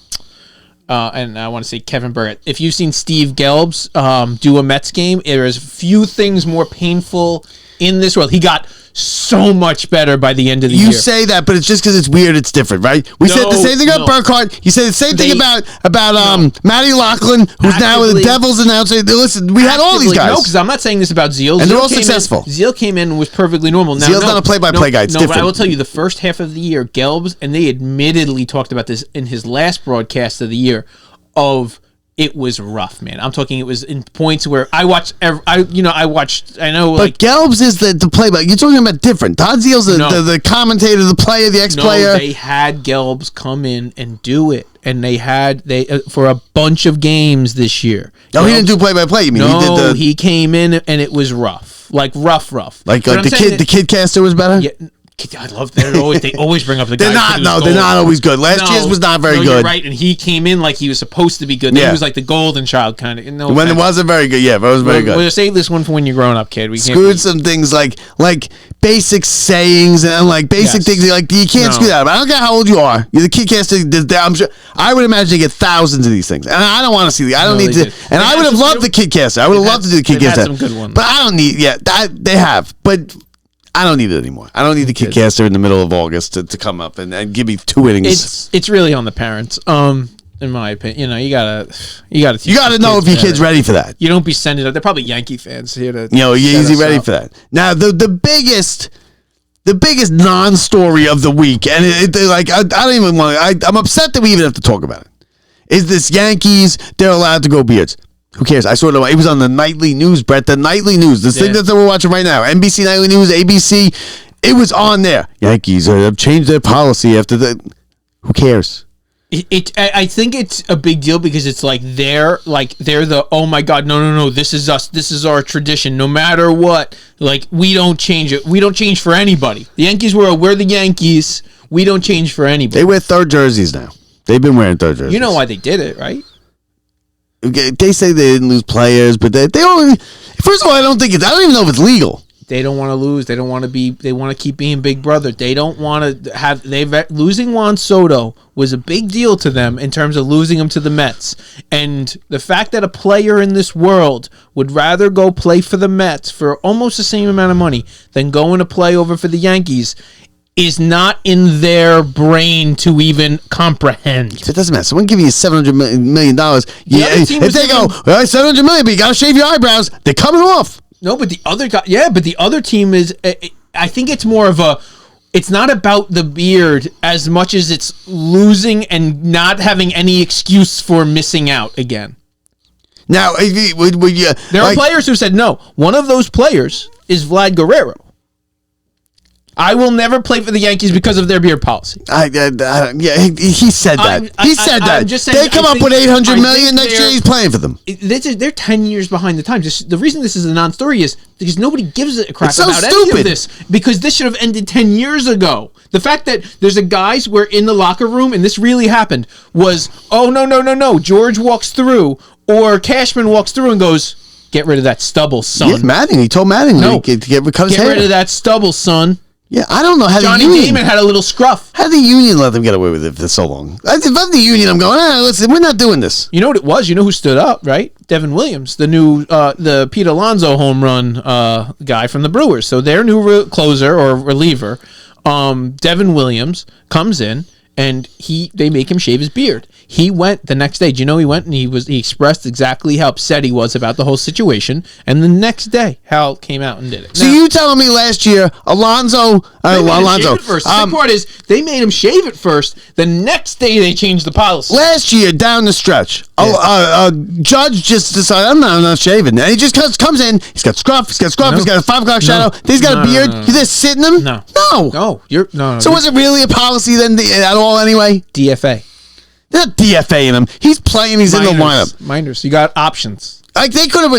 I want to say Kevin Burrett, if you've seen Steve Gelbs do a Mets game, there is few things more painful in this world. He got so much better by the end of the year. You say that, but it's just because it's weird. It's different, right? We said the same thing about Burkhardt. You said the same thing about Matty Lachlan, who's now with the Devils announcer. Listen, we had all these guys. No, because I'm not saying this about Zeal. And they're all successful. Zeal came in and was perfectly normal. Now, Zeal's not a play-by-play guy. It's different. But I will tell you, the first half of the year, Gelbs, and they admittedly talked about this in his last broadcast of the year, it was rough, man. I'm talking. It was in points where I watched. But Gelbs is the play-by. You're talking about different. Todd Zeal's the commentator, the player, the ex-player. No, they had Gelbs come in and do it, and they for a bunch of games this year. No, he didn't do play-by-play. You mean no? He came in and it was rough, like rough. Like the kid caster was better. Yeah. I love that. They always bring up the guy. They're not always good. Last year's was not very good. You're right, and he came in like he was supposed to be good. Yeah. He was like the golden child kind of. When it wasn't very good, but it was very good. We'll save this one for when you're growing up, kid. We screwed some things like basic sayings and like basic things like you can't screw that up. I don't care how old you are. You're the kid caster. I'm sure. I would imagine you get thousands of these things, and I don't want to see. I don't need to. And I would have loved the kid caster. I would have loved to do the kid caster. Some good ones, but I don't need. Yeah, they have, but. I don't need it anymore. I don't need the kidcaster in the middle of August to come up and give me 2 innings. It's really on the parents. In my opinion, you gotta know if your kid's ready for that. You don't be sending up. They're probably Yankee fans here to. You're easy ready for that. Now the biggest non-story of the week, and I don't even want. I'm upset that we even have to talk about it. Is this Yankees? They're allowed to go beards. Who cares? I saw it. It was on the nightly news, Brett. The nightly news. This thing that we're watching right now. NBC Nightly News, ABC. It was on there. Yankees have changed their policy after the. Who cares? I think it's a big deal because it's they're the oh my god no this is us, this is our tradition, no matter what, we don't change it, we don't change for anybody. The Yankees we're the Yankees, we don't change for anybody. They wear third jerseys now. They've been wearing third jerseys. You know why they did it, right? They say they didn't lose players, but they only. First of all, I don't even know if it's legal. They don't want to lose. They don't want to be. They want to keep being Big Brother. They don't want to have. Losing Juan Soto was a big deal to them in terms of losing him to the Mets, and the fact that a player in this world would rather go play for the Mets for almost the same amount of money than going to play over for the Yankees is not in their brain to even comprehend. It doesn't matter. Someone give you $700 million. Yeah, if they go, $700 million, but you got to shave your eyebrows, they're coming off. No, but the other guy, but the other team is, I think it's more of it's not about the beard as much as it's losing and not having any excuse for missing out again. Now, there are players who said no. One of those players is Vlad Guerrero. I will never play for the Yankees because of their beard policy. He said that. He said that. Just saying, they come up with $800 million next year. He's playing for them. They're 10 years behind the times. The reason this is a non-story is because nobody gives a crap about stupid. any of this. Because this should have ended 10 years ago. The fact that there's a guys were in the locker room and this really happened was, oh no. George walks through or Cashman walks through and goes, Get rid of that stubble, son. Yeah, Manning. He told Manning No. to cut his Get hair. rid of that stubble, son. Yeah, I don't know how Johnny the union. Damon had a little scruff. How did the union let them get away with it for so long? If I'm the union, I'm going, listen, we're not doing this. You know what it was? You know who stood up, right? Devin Williams, the new, the Pete Alonso home run guy from the Brewers. So their new closer or reliever, Devin Williams, comes in and they make him shave his beard. He went the next day. Do you know he went and he expressed exactly how upset he was about the whole situation. And the next day, Hal came out and did it. So you telling me last year, Alonso? They made him shave it first. The second part is they made him shave it first. The next day they changed the policy. Last year, down the stretch, Judge just decided, I'm not shaving. And he just comes in, he's got scruff, he's got a 5 o'clock shadow, he's got a beard. You're just sitting him? No. No. No. So was it really a policy then at all anyway? DFA. They're not DFAing him. He's playing, he's in the lineup. Minors. You got options. Like he could have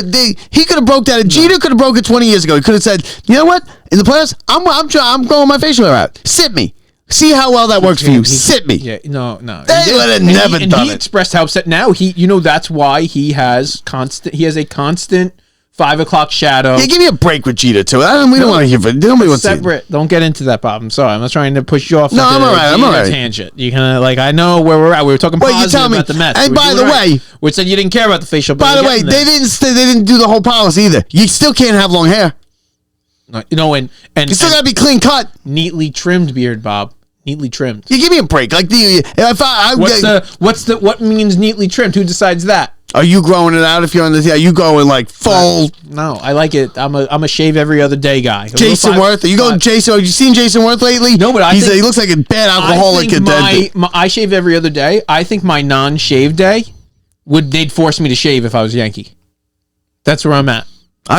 broke that. Jeter could have broke it 20 years ago. He could have said, you know what? In the playoffs, I'm going my facial hair out. Sit me. See how well that works for you. Sit me. Yeah, no. They would have never done He it. expressed how upset. Now that's why he has a constant 5 o'clock shadow. Yeah, give me a break with Jeter too. We don't want to hear from. Nobody wants to. Separate. Don't get into that, Bob. I'm sorry. I'm not trying to push you off. No, I'm all right. I'm all right. Tangent. You kind of I know where we're at. We were talking positive about the Mets. And by the way, we said you didn't care about the facial. By the way, they didn't do the whole policy either. You still can't have long hair. And you still gotta be clean cut, neatly trimmed beard, Bob. Neatly trimmed. You give me a break. Like what means neatly trimmed? Who decides that? Are you growing it out if you're on the? Are you going like full? No, I like it. I'm a shave every other day guy. Jason Worth? Are you going Jason? Have you seen Jason Worth lately? No, but he looks like a bad alcoholic. I shave every other day. I think my non-shave day they'd force me to shave if I was Yankee. That's where I'm at.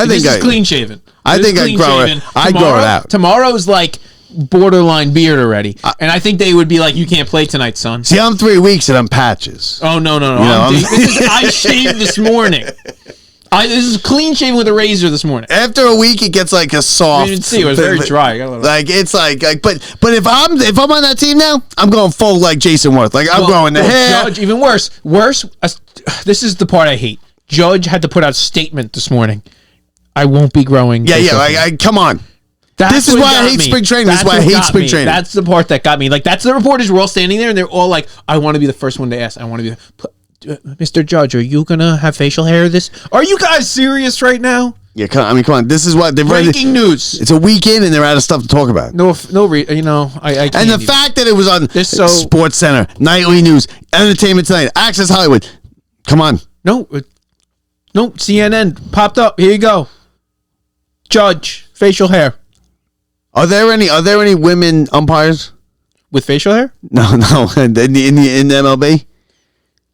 This is clean shaven. I think I'd grow it. I'd grow it out. Tomorrow's like borderline beard already, and I think they would be like, "You can't play tonight, son." See, I'm 3 weeks and I'm patches. Oh no! I shaved this morning. This is clean shaven with a razor this morning. After a week, it gets like a soft. You didn't see it was very dry. Like it's like, but if I'm on that team now, I'm going full like Jason Worth. Like I'm growing the hair. Judge, even worse. This is the part I hate. Judge had to put out a statement this morning. I won't be growing. Yeah. Come on. This is why I hate spring training. This is why I hate spring training. That's the part that got me. Like, that's the reporters were all standing there, and they're all like, I want to be the first one to ask. I want to be, Mr. Judge, are you going to have facial hair this? Are you guys serious right now? Yeah, come on. This is what they've breaking news. It's a weekend, and they're out of stuff to talk about. I can't. And the fact that it was on Sports Center, Nightly News, Entertainment Tonight, Access Hollywood. Come on. No, CNN popped up. Here you go. Judge, facial hair. Are there any women umpires with facial hair? No, in the MLB.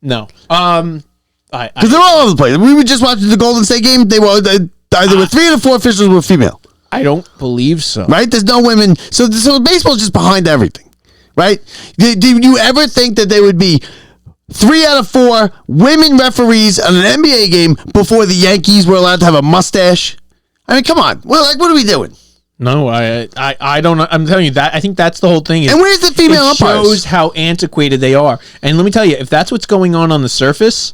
No. Because they're all over the place. We were just watching the Golden State game. There were 3 of the 4 officials were female. I don't believe so. Right? There's no women. So baseball's just behind everything. Right? Did you ever think that there would be 3 out of 4 women referees on an NBA game before the Yankees were allowed to have a mustache? I mean, come on. Well, what are we doing? No, I don't know. I'm telling you that. I think that's the whole thing. And where's the female umpires? It shows how antiquated they are. And let me tell you, if that's what's going on the surface,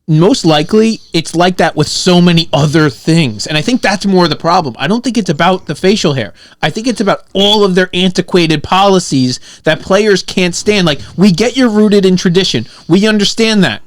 most likely it's like that with so many other things. And I think that's more the problem. I don't think it's about the facial hair. I think it's about all of their antiquated policies that players can't stand. Like, we get you're rooted in tradition. We understand that.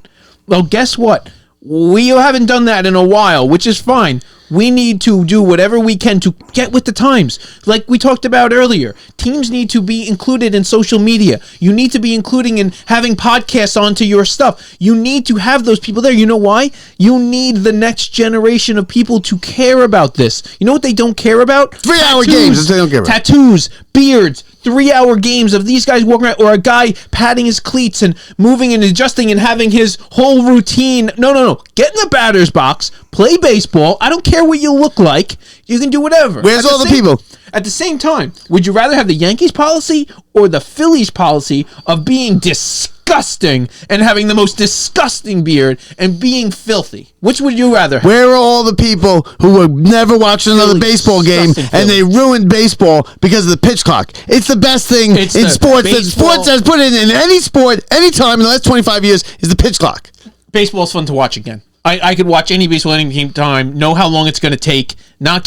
Well, guess what? We haven't done that in a while, which is fine. We need to do whatever we can to get with the times. Like we talked about earlier, teams need to be included in social media. You need to be including in having podcasts onto your stuff. You need to have those people there. You know why? You need the next generation of people to care about this. You know what they don't care about? 3-hour games. They don't care about tattoos, beards, 3-hour games of these guys walking around, or a guy patting his cleats and moving and adjusting and having his whole routine. No. Get in the batter's box, play baseball. I don't care what you look like. You can do whatever. Where's all the people? At the same time, would you rather have the Yankees policy or the Phillies policy of being disgusting and having the most disgusting beard and being filthy? Which would you rather have? Where are all the people who would never watch another baseball game and they ruined baseball because of the pitch clock? It's the best thing in sports that sports has put in any sport, any time in the last 25 years is the pitch clock. Baseball's fun to watch again. I could watch any baseball any time, know how long it's going to take.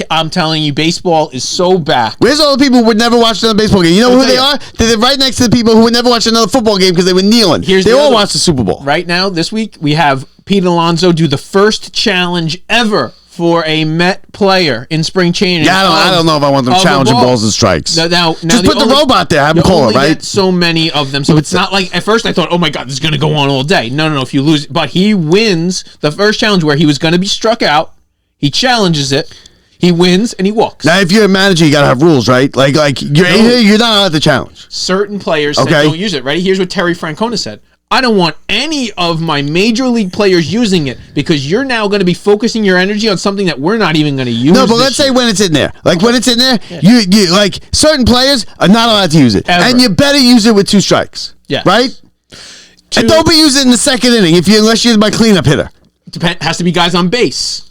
I'm telling you, baseball is so back. Where's all the people who would never watch another baseball game? You know who they are? They're right next to the people who would never watch another football game because they were kneeling. They all watch the Super Bowl. Right now, this week, we have Pete Alonso do the first challenge ever for a Met player in spring training. Yeah, I don't know if I want them challenging balls and strikes. Now, just put the robot there. Have him call it, right? Get so many of them, so it's not like at first I thought, oh my god, this is going to go on all day. No. If you lose, but he wins the first challenge where he was going to be struck out. He challenges it. He wins and he walks. Now, if you're a manager, you got to have rules, right? Like you're not allowed to challenge. Certain players said don't use it. Right? Here's what Terry Francona said. I don't want any of my major league players using it because you're now going to be focusing your energy on something that we're not even going to use. No, but let's say when it's in there. Like when it's in there, you like certain players are not allowed to use it. Ever. And you better use it with 2 strikes. Yeah. Right? And don't be using it in the second inning unless you're my cleanup hitter. Has to be guys on base.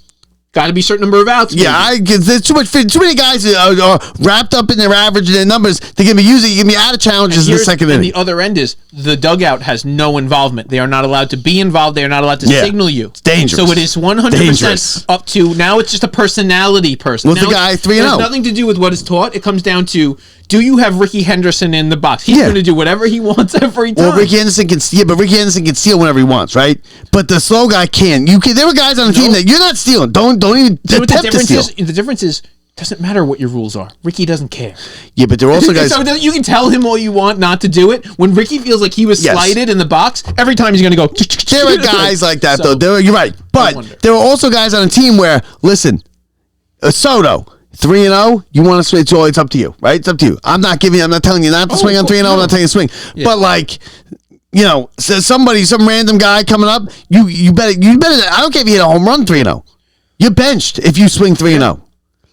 Got to be a certain number of outs. Yeah, there's too many guys are wrapped up in their average and their numbers. They're going to be using. You're going to be out of challenges in the second inning. And the other end is the dugout has no involvement. They are not allowed to be involved. They are not allowed to signal you. It's dangerous. So it is 100% up to now. It's just a personality person. What's the guy 3-0? It has nothing to do with what is taught. It comes down to, do you have Ricky Henderson in the box? He's going to do whatever he wants every time. Well, Ricky Henderson can steal, but Ricky Henderson can steal whenever he wants, right? But the slow guy can. There were guys on the team that you're not stealing. Don't even attempt to steal. The difference is, doesn't matter what your rules are. Ricky doesn't care. Yeah, but there are also guys. So you can tell him all you want not to do it. When Ricky feels like he was slighted in the box, every time he's going to go. There are guys like that, though. You're right. But there are also guys on a team where, listen, Soto. 3-0, you want to swing, it's up to you, right? It's up to you. I'm not telling you not to swing on 3-0, I'm not telling you to swing. Yeah. But like, some random guy coming up, you better, I don't care if you hit a home run 3-0. You're benched if you swing 3-0.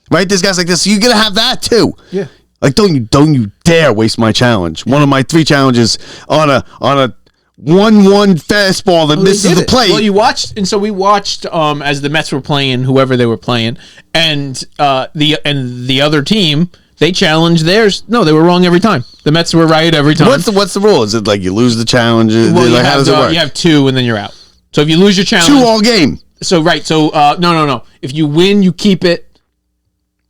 Right? There's guys like this, so you're going to have that too. Yeah. Like, don't you dare waste my challenge. One of my 3 challenges on a 1-1 fastball that misses the plate. Well, we watched as the Mets were playing, whoever they were playing, and the other team, they challenged theirs. No, they were wrong every time. The Mets were right every time. What's the rule? Is it like you lose the challenge? Well, how does it work? You have 2 and then you're out. So if you lose your challenge, 2 all game. So no. If you win, you keep it.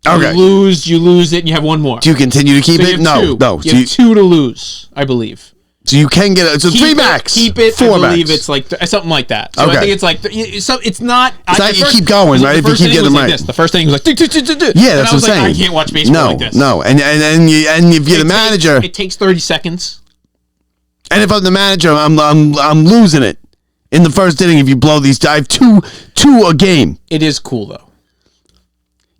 Okay. You lose it, and you have 1 more. Do you continue to keep it? No. You have 2 to lose, I believe. So you can get it. So 3 max. Keep it. 4 I believe max. it's like something like that. So I think it's like it's not. It's not you keep going, right? If you keep getting them right. The first thing was like yeah, that's what I'm saying. I can't watch baseball like this. No, and if you're the manager, it takes 30 seconds. And if I'm the manager, I'm losing it in the first inning. If you blow these, I have 2 a game. It is cool though.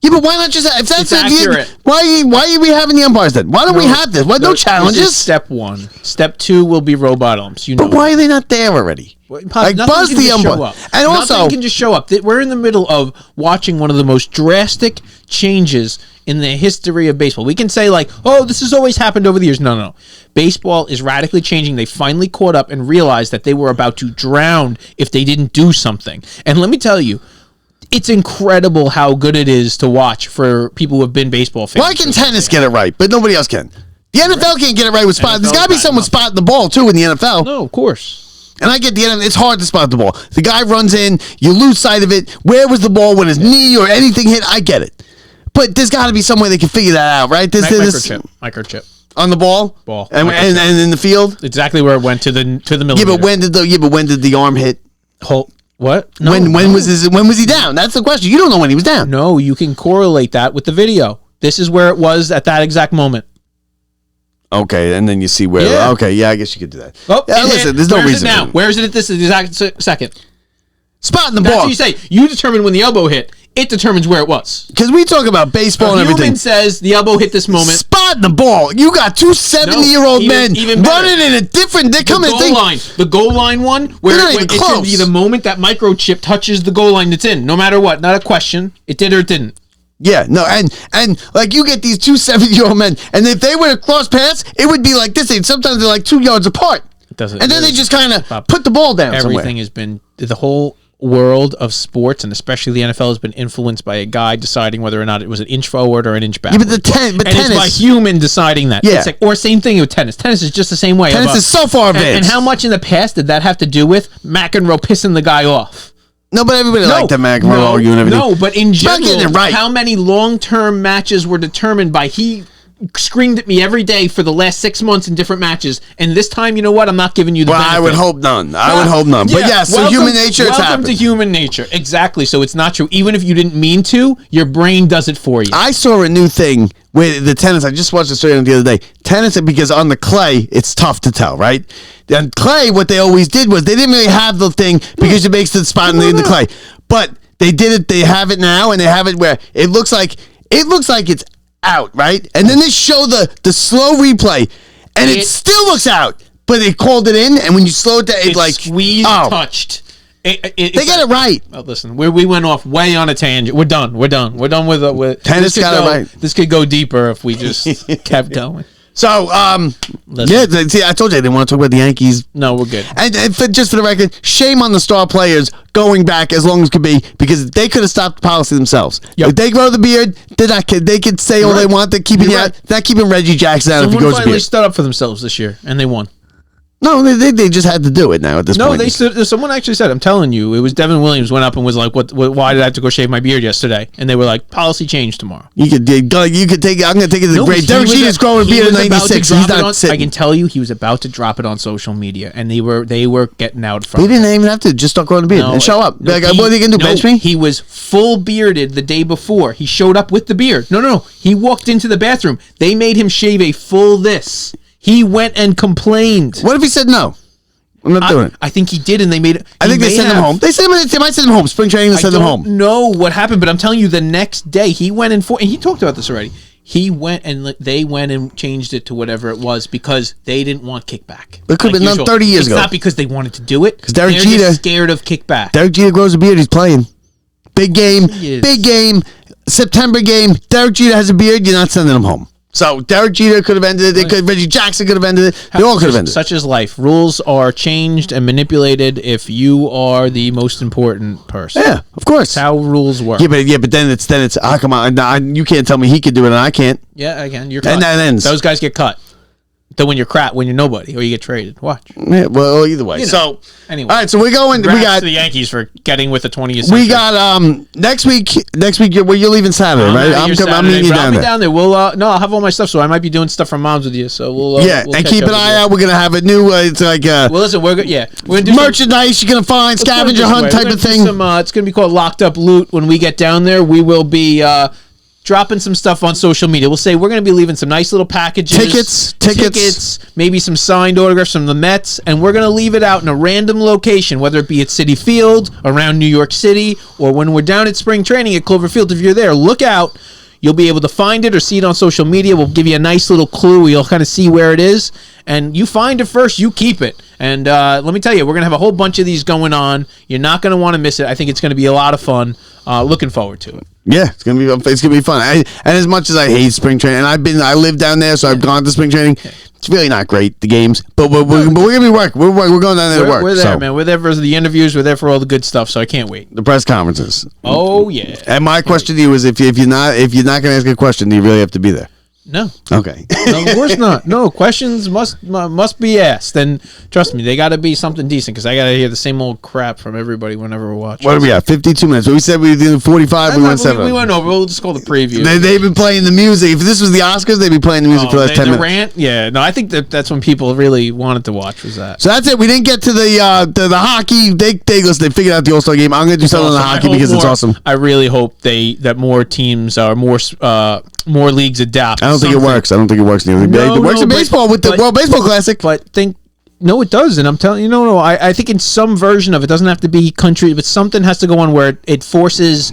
Yeah, but why not just if that's accurate? Why are we having the umpires then? Why don't we have this? Why no challenges? This is step 1. Step 2 will be robot umps. But why are they not there already? Like buzz the umpire. And also, nothing can just show up. We're in the middle of watching one of the most drastic changes in the history of baseball. We can say like, oh, this has always happened over the years. No. Baseball is radically changing. They finally caught up and realized that they were about to drown if they didn't do something. And let me tell you, it's incredible how good it is to watch for people who have been baseball fans. Why can tennis get it right, but nobody else can? The NFL can't get it right with spot. There's got to be someone spotting the ball, too, in the NFL. No, of course. And I get the NFL. It's hard to spot the ball. The guy runs in. You lose sight of it. Where was the ball when his knee or anything hit? I get it. But there's got to be some way they can figure that out, right? Microchip. On the ball? And in the field? Exactly where it went to the millimeter. Yeah, but when did the arm hit? What? No, when was he down? That's the question. You don't know when he was down. No, you can correlate that with the video. This is where it was at that exact moment. Okay, and then you see where. Yeah. Okay, yeah, I guess you could do that. Oh, yeah, listen, there's no reason. Now, where is it at this exact second? Spotting the ball. That's what you say. You determine when the elbow hit. It determines where it was. Because we talk about baseball and everything. Human says the elbow hit this moment. Spotting the ball. You got 2 70-year-old men running in a different. They're coming. The goal line one, where it should be the moment that microchip touches the goal line that's in. No matter what, not a question. It did or it didn't. Yeah, no, and like you get these 2 70-year-old men, and if they were to cross paths, it would be like this. Sometimes they're like 2 yards apart. It doesn't. And then they just kind of put the ball down. Everything has been the whole world of sports, and especially the NFL, has been influenced by a guy deciding whether or not it was an inch forward or an inch back. Yeah, but tennis, it's by human deciding that. Yeah. It's like, or same thing with tennis. Tennis is just the same way. Tennis is so far advanced. And how much in the past did that have to do with McEnroe pissing the guy off? No, but everybody liked that McEnroe arguing and everything. No, but in general, getting it right. How many long-term matches were determined by he screamed at me every day for the last 6 months in different matches, and this time, you know what? I'm not giving you the benefit. I would hope none. I would hope none. But yeah, so human nature, it's happened. Welcome to human nature. Exactly. So it's not true. Even if you didn't mean to, your brain does it for you. I saw a new thing with the tennis. I just watched the story on the other day. Tennis, because on the clay, it's tough to tell, right? On clay, what they always did was they didn't really have the thing because it makes the spot in the clay. But they did it. They have it now, and they have it where it looks like it's out, right? And then they show the slow replay, and it still looks out, but they called it in, and when you slow it down, it's like squeezed, touched. They got it right. Oh, listen, we went off way on a tangent. We're done with tennis. Got it right. This could go deeper if we just kept going. So, see, I told you I didn't want to talk about the Yankees. No, we're good. And just for the record, shame on the star players going back as long as could be, because they could have stopped the policy themselves. Yep. If they grow the beard, they could say all they want. They're keeping not keeping Reggie Jackson out if he grows the beard. Someone finally stood up for themselves this year, and they won. No, they just had to do it now at this point. No, someone actually said, I'm telling you, it was Devin Williams went up and was like, why did I have to go shave my beard yesterday? And they were like, policy change tomorrow. You could take it. I'm going to take it to the grave. Derek Jeter's growing a beard in 96. He's not sitting. I can tell you, he was about to drop it on social media, and they were getting out front. He didn't even have to just start growing a beard and show up. What are they going to do, bench me? He was full bearded the day before. He showed up with the beard. No. He walked into the bathroom. They made him shave a full this. He went and complained. What if he said no? I'm not doing it. I think he did, and they made it. I think they sent him home. They might send him home. Spring training, they send him home. I don't know what happened, but I'm telling you, the next day he went and he talked about this already. He went and they went and changed it to whatever it was because they didn't want kickback. It could have been done 30 years ago. It's not because they wanted to do it. Because Derek Jeter scared of kickback. Derek Jeter grows a beard. He's playing. Big game. September game. Derek Jeter has a beard. You're not sending him home. So Derek Jeter could have ended it. Reggie Jackson could have ended it. They all could have ended it. Such is life. Rules are changed and manipulated if you are the most important person. Yeah, of course. That's how rules work. Yeah, but then it's come on, you can't tell me he could do it and I can't. Yeah, I can. You're cut. And that ends. Those guys get cut. Then when you're crap, when you're nobody, or you get traded. Watch. Yeah, well, either way. So anyway, all right. So we're going. We got the Yankees for getting with the 20th century. We got next week. You're leaving Saturday, right? I'm meeting you down there. Down there. We'll I'll have all my stuff, so I might be doing stuff from Mom's with you. So we'll and keep an eye out. We're gonna have a new. It's like well, listen, we're gonna do merchandise. You're gonna find scavenger hunt type of thing. It's gonna be called Locked Up Loot. When we get down there, we will be. Dropping some stuff on social media. We'll say we're going to be leaving some nice little packages. Tickets, maybe some signed autographs from the Mets, and we're going to leave it out in a random location, whether it be at Citi Field, around New York City, or when we're down at spring training at Cloverfield. If you're there, look out. You'll be able to find it or see it on social media. We'll give you a nice little clue. You'll kind of see where it is. And you find it first, you keep it. And let me tell you, we're going to have a whole bunch of these going on. You're not going to want to miss it. I think it's going to be a lot of fun. Looking forward to it. Yeah, it's gonna be fun. And as much as I hate spring training, and I live down there, so I've gone to spring training. It's really not great, the games, but we're gonna be working. We're going down there to work. We're there, man. We're there for the interviews. We're there for all the good stuff. So I can't wait. The press conferences. Oh yeah. And my question to you is, if you're not gonna ask a question, do you really have to be there? No. Okay. No, of course not. No, questions must be asked. And trust me, they got to be something decent because I got to hear the same old crap from everybody whenever we're watching. What are we at? 52 minutes. We said we were doing 45. We went 7. We went over. We'll just call the preview. They've been playing the music. If this was the Oscars, they'd be playing the music for the last 10 minutes. Rant? Yeah. No, I think that's when people really wanted to watch was that. So that's it. We didn't get to the hockey. They figured out the All-Star game. I'm going to do something on the hockey because it's awesome. I really hope that more teams are more leagues adapt. I don't think it works. It works in baseball with the World Baseball Classic. But no, it does, and I'm telling you, no. I think in some version of it doesn't have to be country, but something has to go on where it forces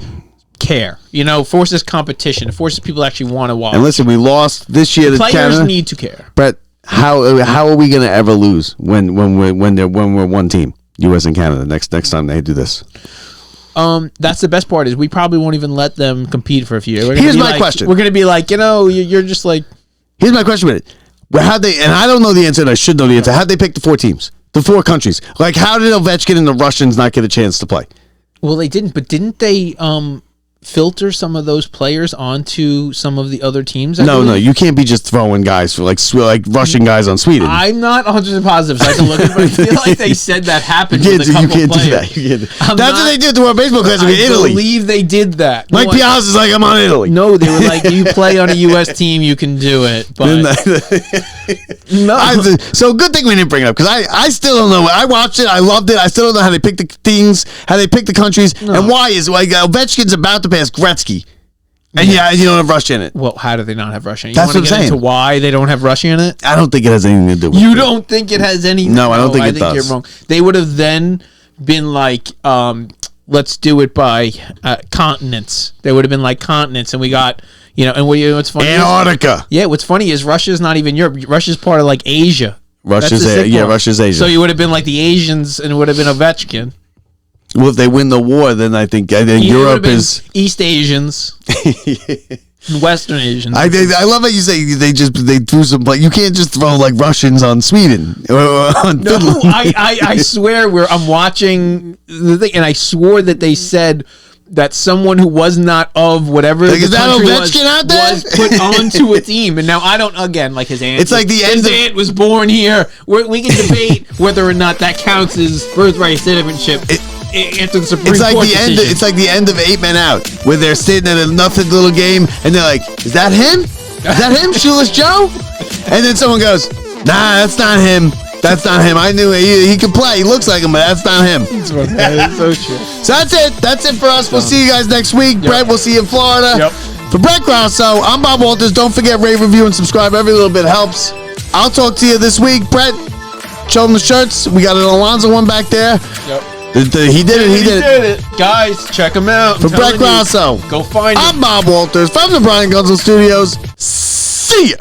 care. Forces competition. It forces people to actually want to watch. And listen, we lost this year. Players Canada need to care. But how are we going to ever lose when we're one team, U.S. and Canada? Next time they do this. That's the best part is we probably won't even let them compete for a few years. Here's my question. We're going to be like, you're just like. Here's my question with it. How'd they, and I don't know the answer, and I should know the answer. How'd they pick the 4 teams? The 4 countries? Like, how did Ovechkin and the Russians not get a chance to play? Well, they didn't, but didn't they, filter some of those players onto some of the other teams? No, you can't be just throwing guys for like Russian guys on Sweden. I'm not 100% positive, so I can look at it, but I feel like they said that happened with a couple can't players. do that. You can't. That's what they did to our baseball players in Italy. I believe they did that. Mike Piazza is like, I'm on Italy. No, they were like, you play on a U.S. team, you can do it. But no. So good thing we didn't bring it up, because I still don't know. I watched it. I loved it. I still don't know how they pick the things, how they pick the countries, and why is like Ovechkin's about to pass Gretzky. And you don't have Russia in it. Well, how do they not have Russia in it? That's what I'm saying. Into why they don't have Russia in it? I don't think it has anything to do with it. You don't think it has anything? No, I don't think it does. You're wrong. They would have then been like, let's do it by continents. They would have been like continents, and we got, and what's funny? Antarctica. What's funny is Russia's not even Europe. Russia's part of like Asia. Russia's Asia. So you would have been like the Asians, and it would have been Ovechkin. Well, if they win the war, then I think Europe is East Asians, and Western Asians. I love how you say they threw some. Like, you can't just throw like Russians on Sweden. On no, I swear I'm watching the thing, and I swore that they said that someone who was not of whatever like, the is that country Ovechkin out there? was put onto a team. And now I don't, again, like his aunt. It's like the end his aunt was born here. We can debate whether or not that counts as birthright citizenship. After the Supreme Court decision. It's like the end of 8 Men Out, where they're sitting at a nothing little game, and they're like, "Is that him? Is that him, Shoeless Joe?" And then someone goes, "Nah, that's not him. That's not him. I knew he could play. He looks like him, but that's not him." That's so true. So that's it. That's it for us. We'll see you guys next week. Yep. Brett, we'll see you in Florida. Yep. For Brett Grosso, I'm Bob Walters. Don't forget, rate, review, and subscribe. Every little bit helps. I'll talk to you this week. Brett, show them the shirts. We got an Alonzo one back there. Yep. He did it. Guys, check him out. For Brett Grosso, go find him. I'm Bob Walters from the Brian Gunzel Studios. See ya.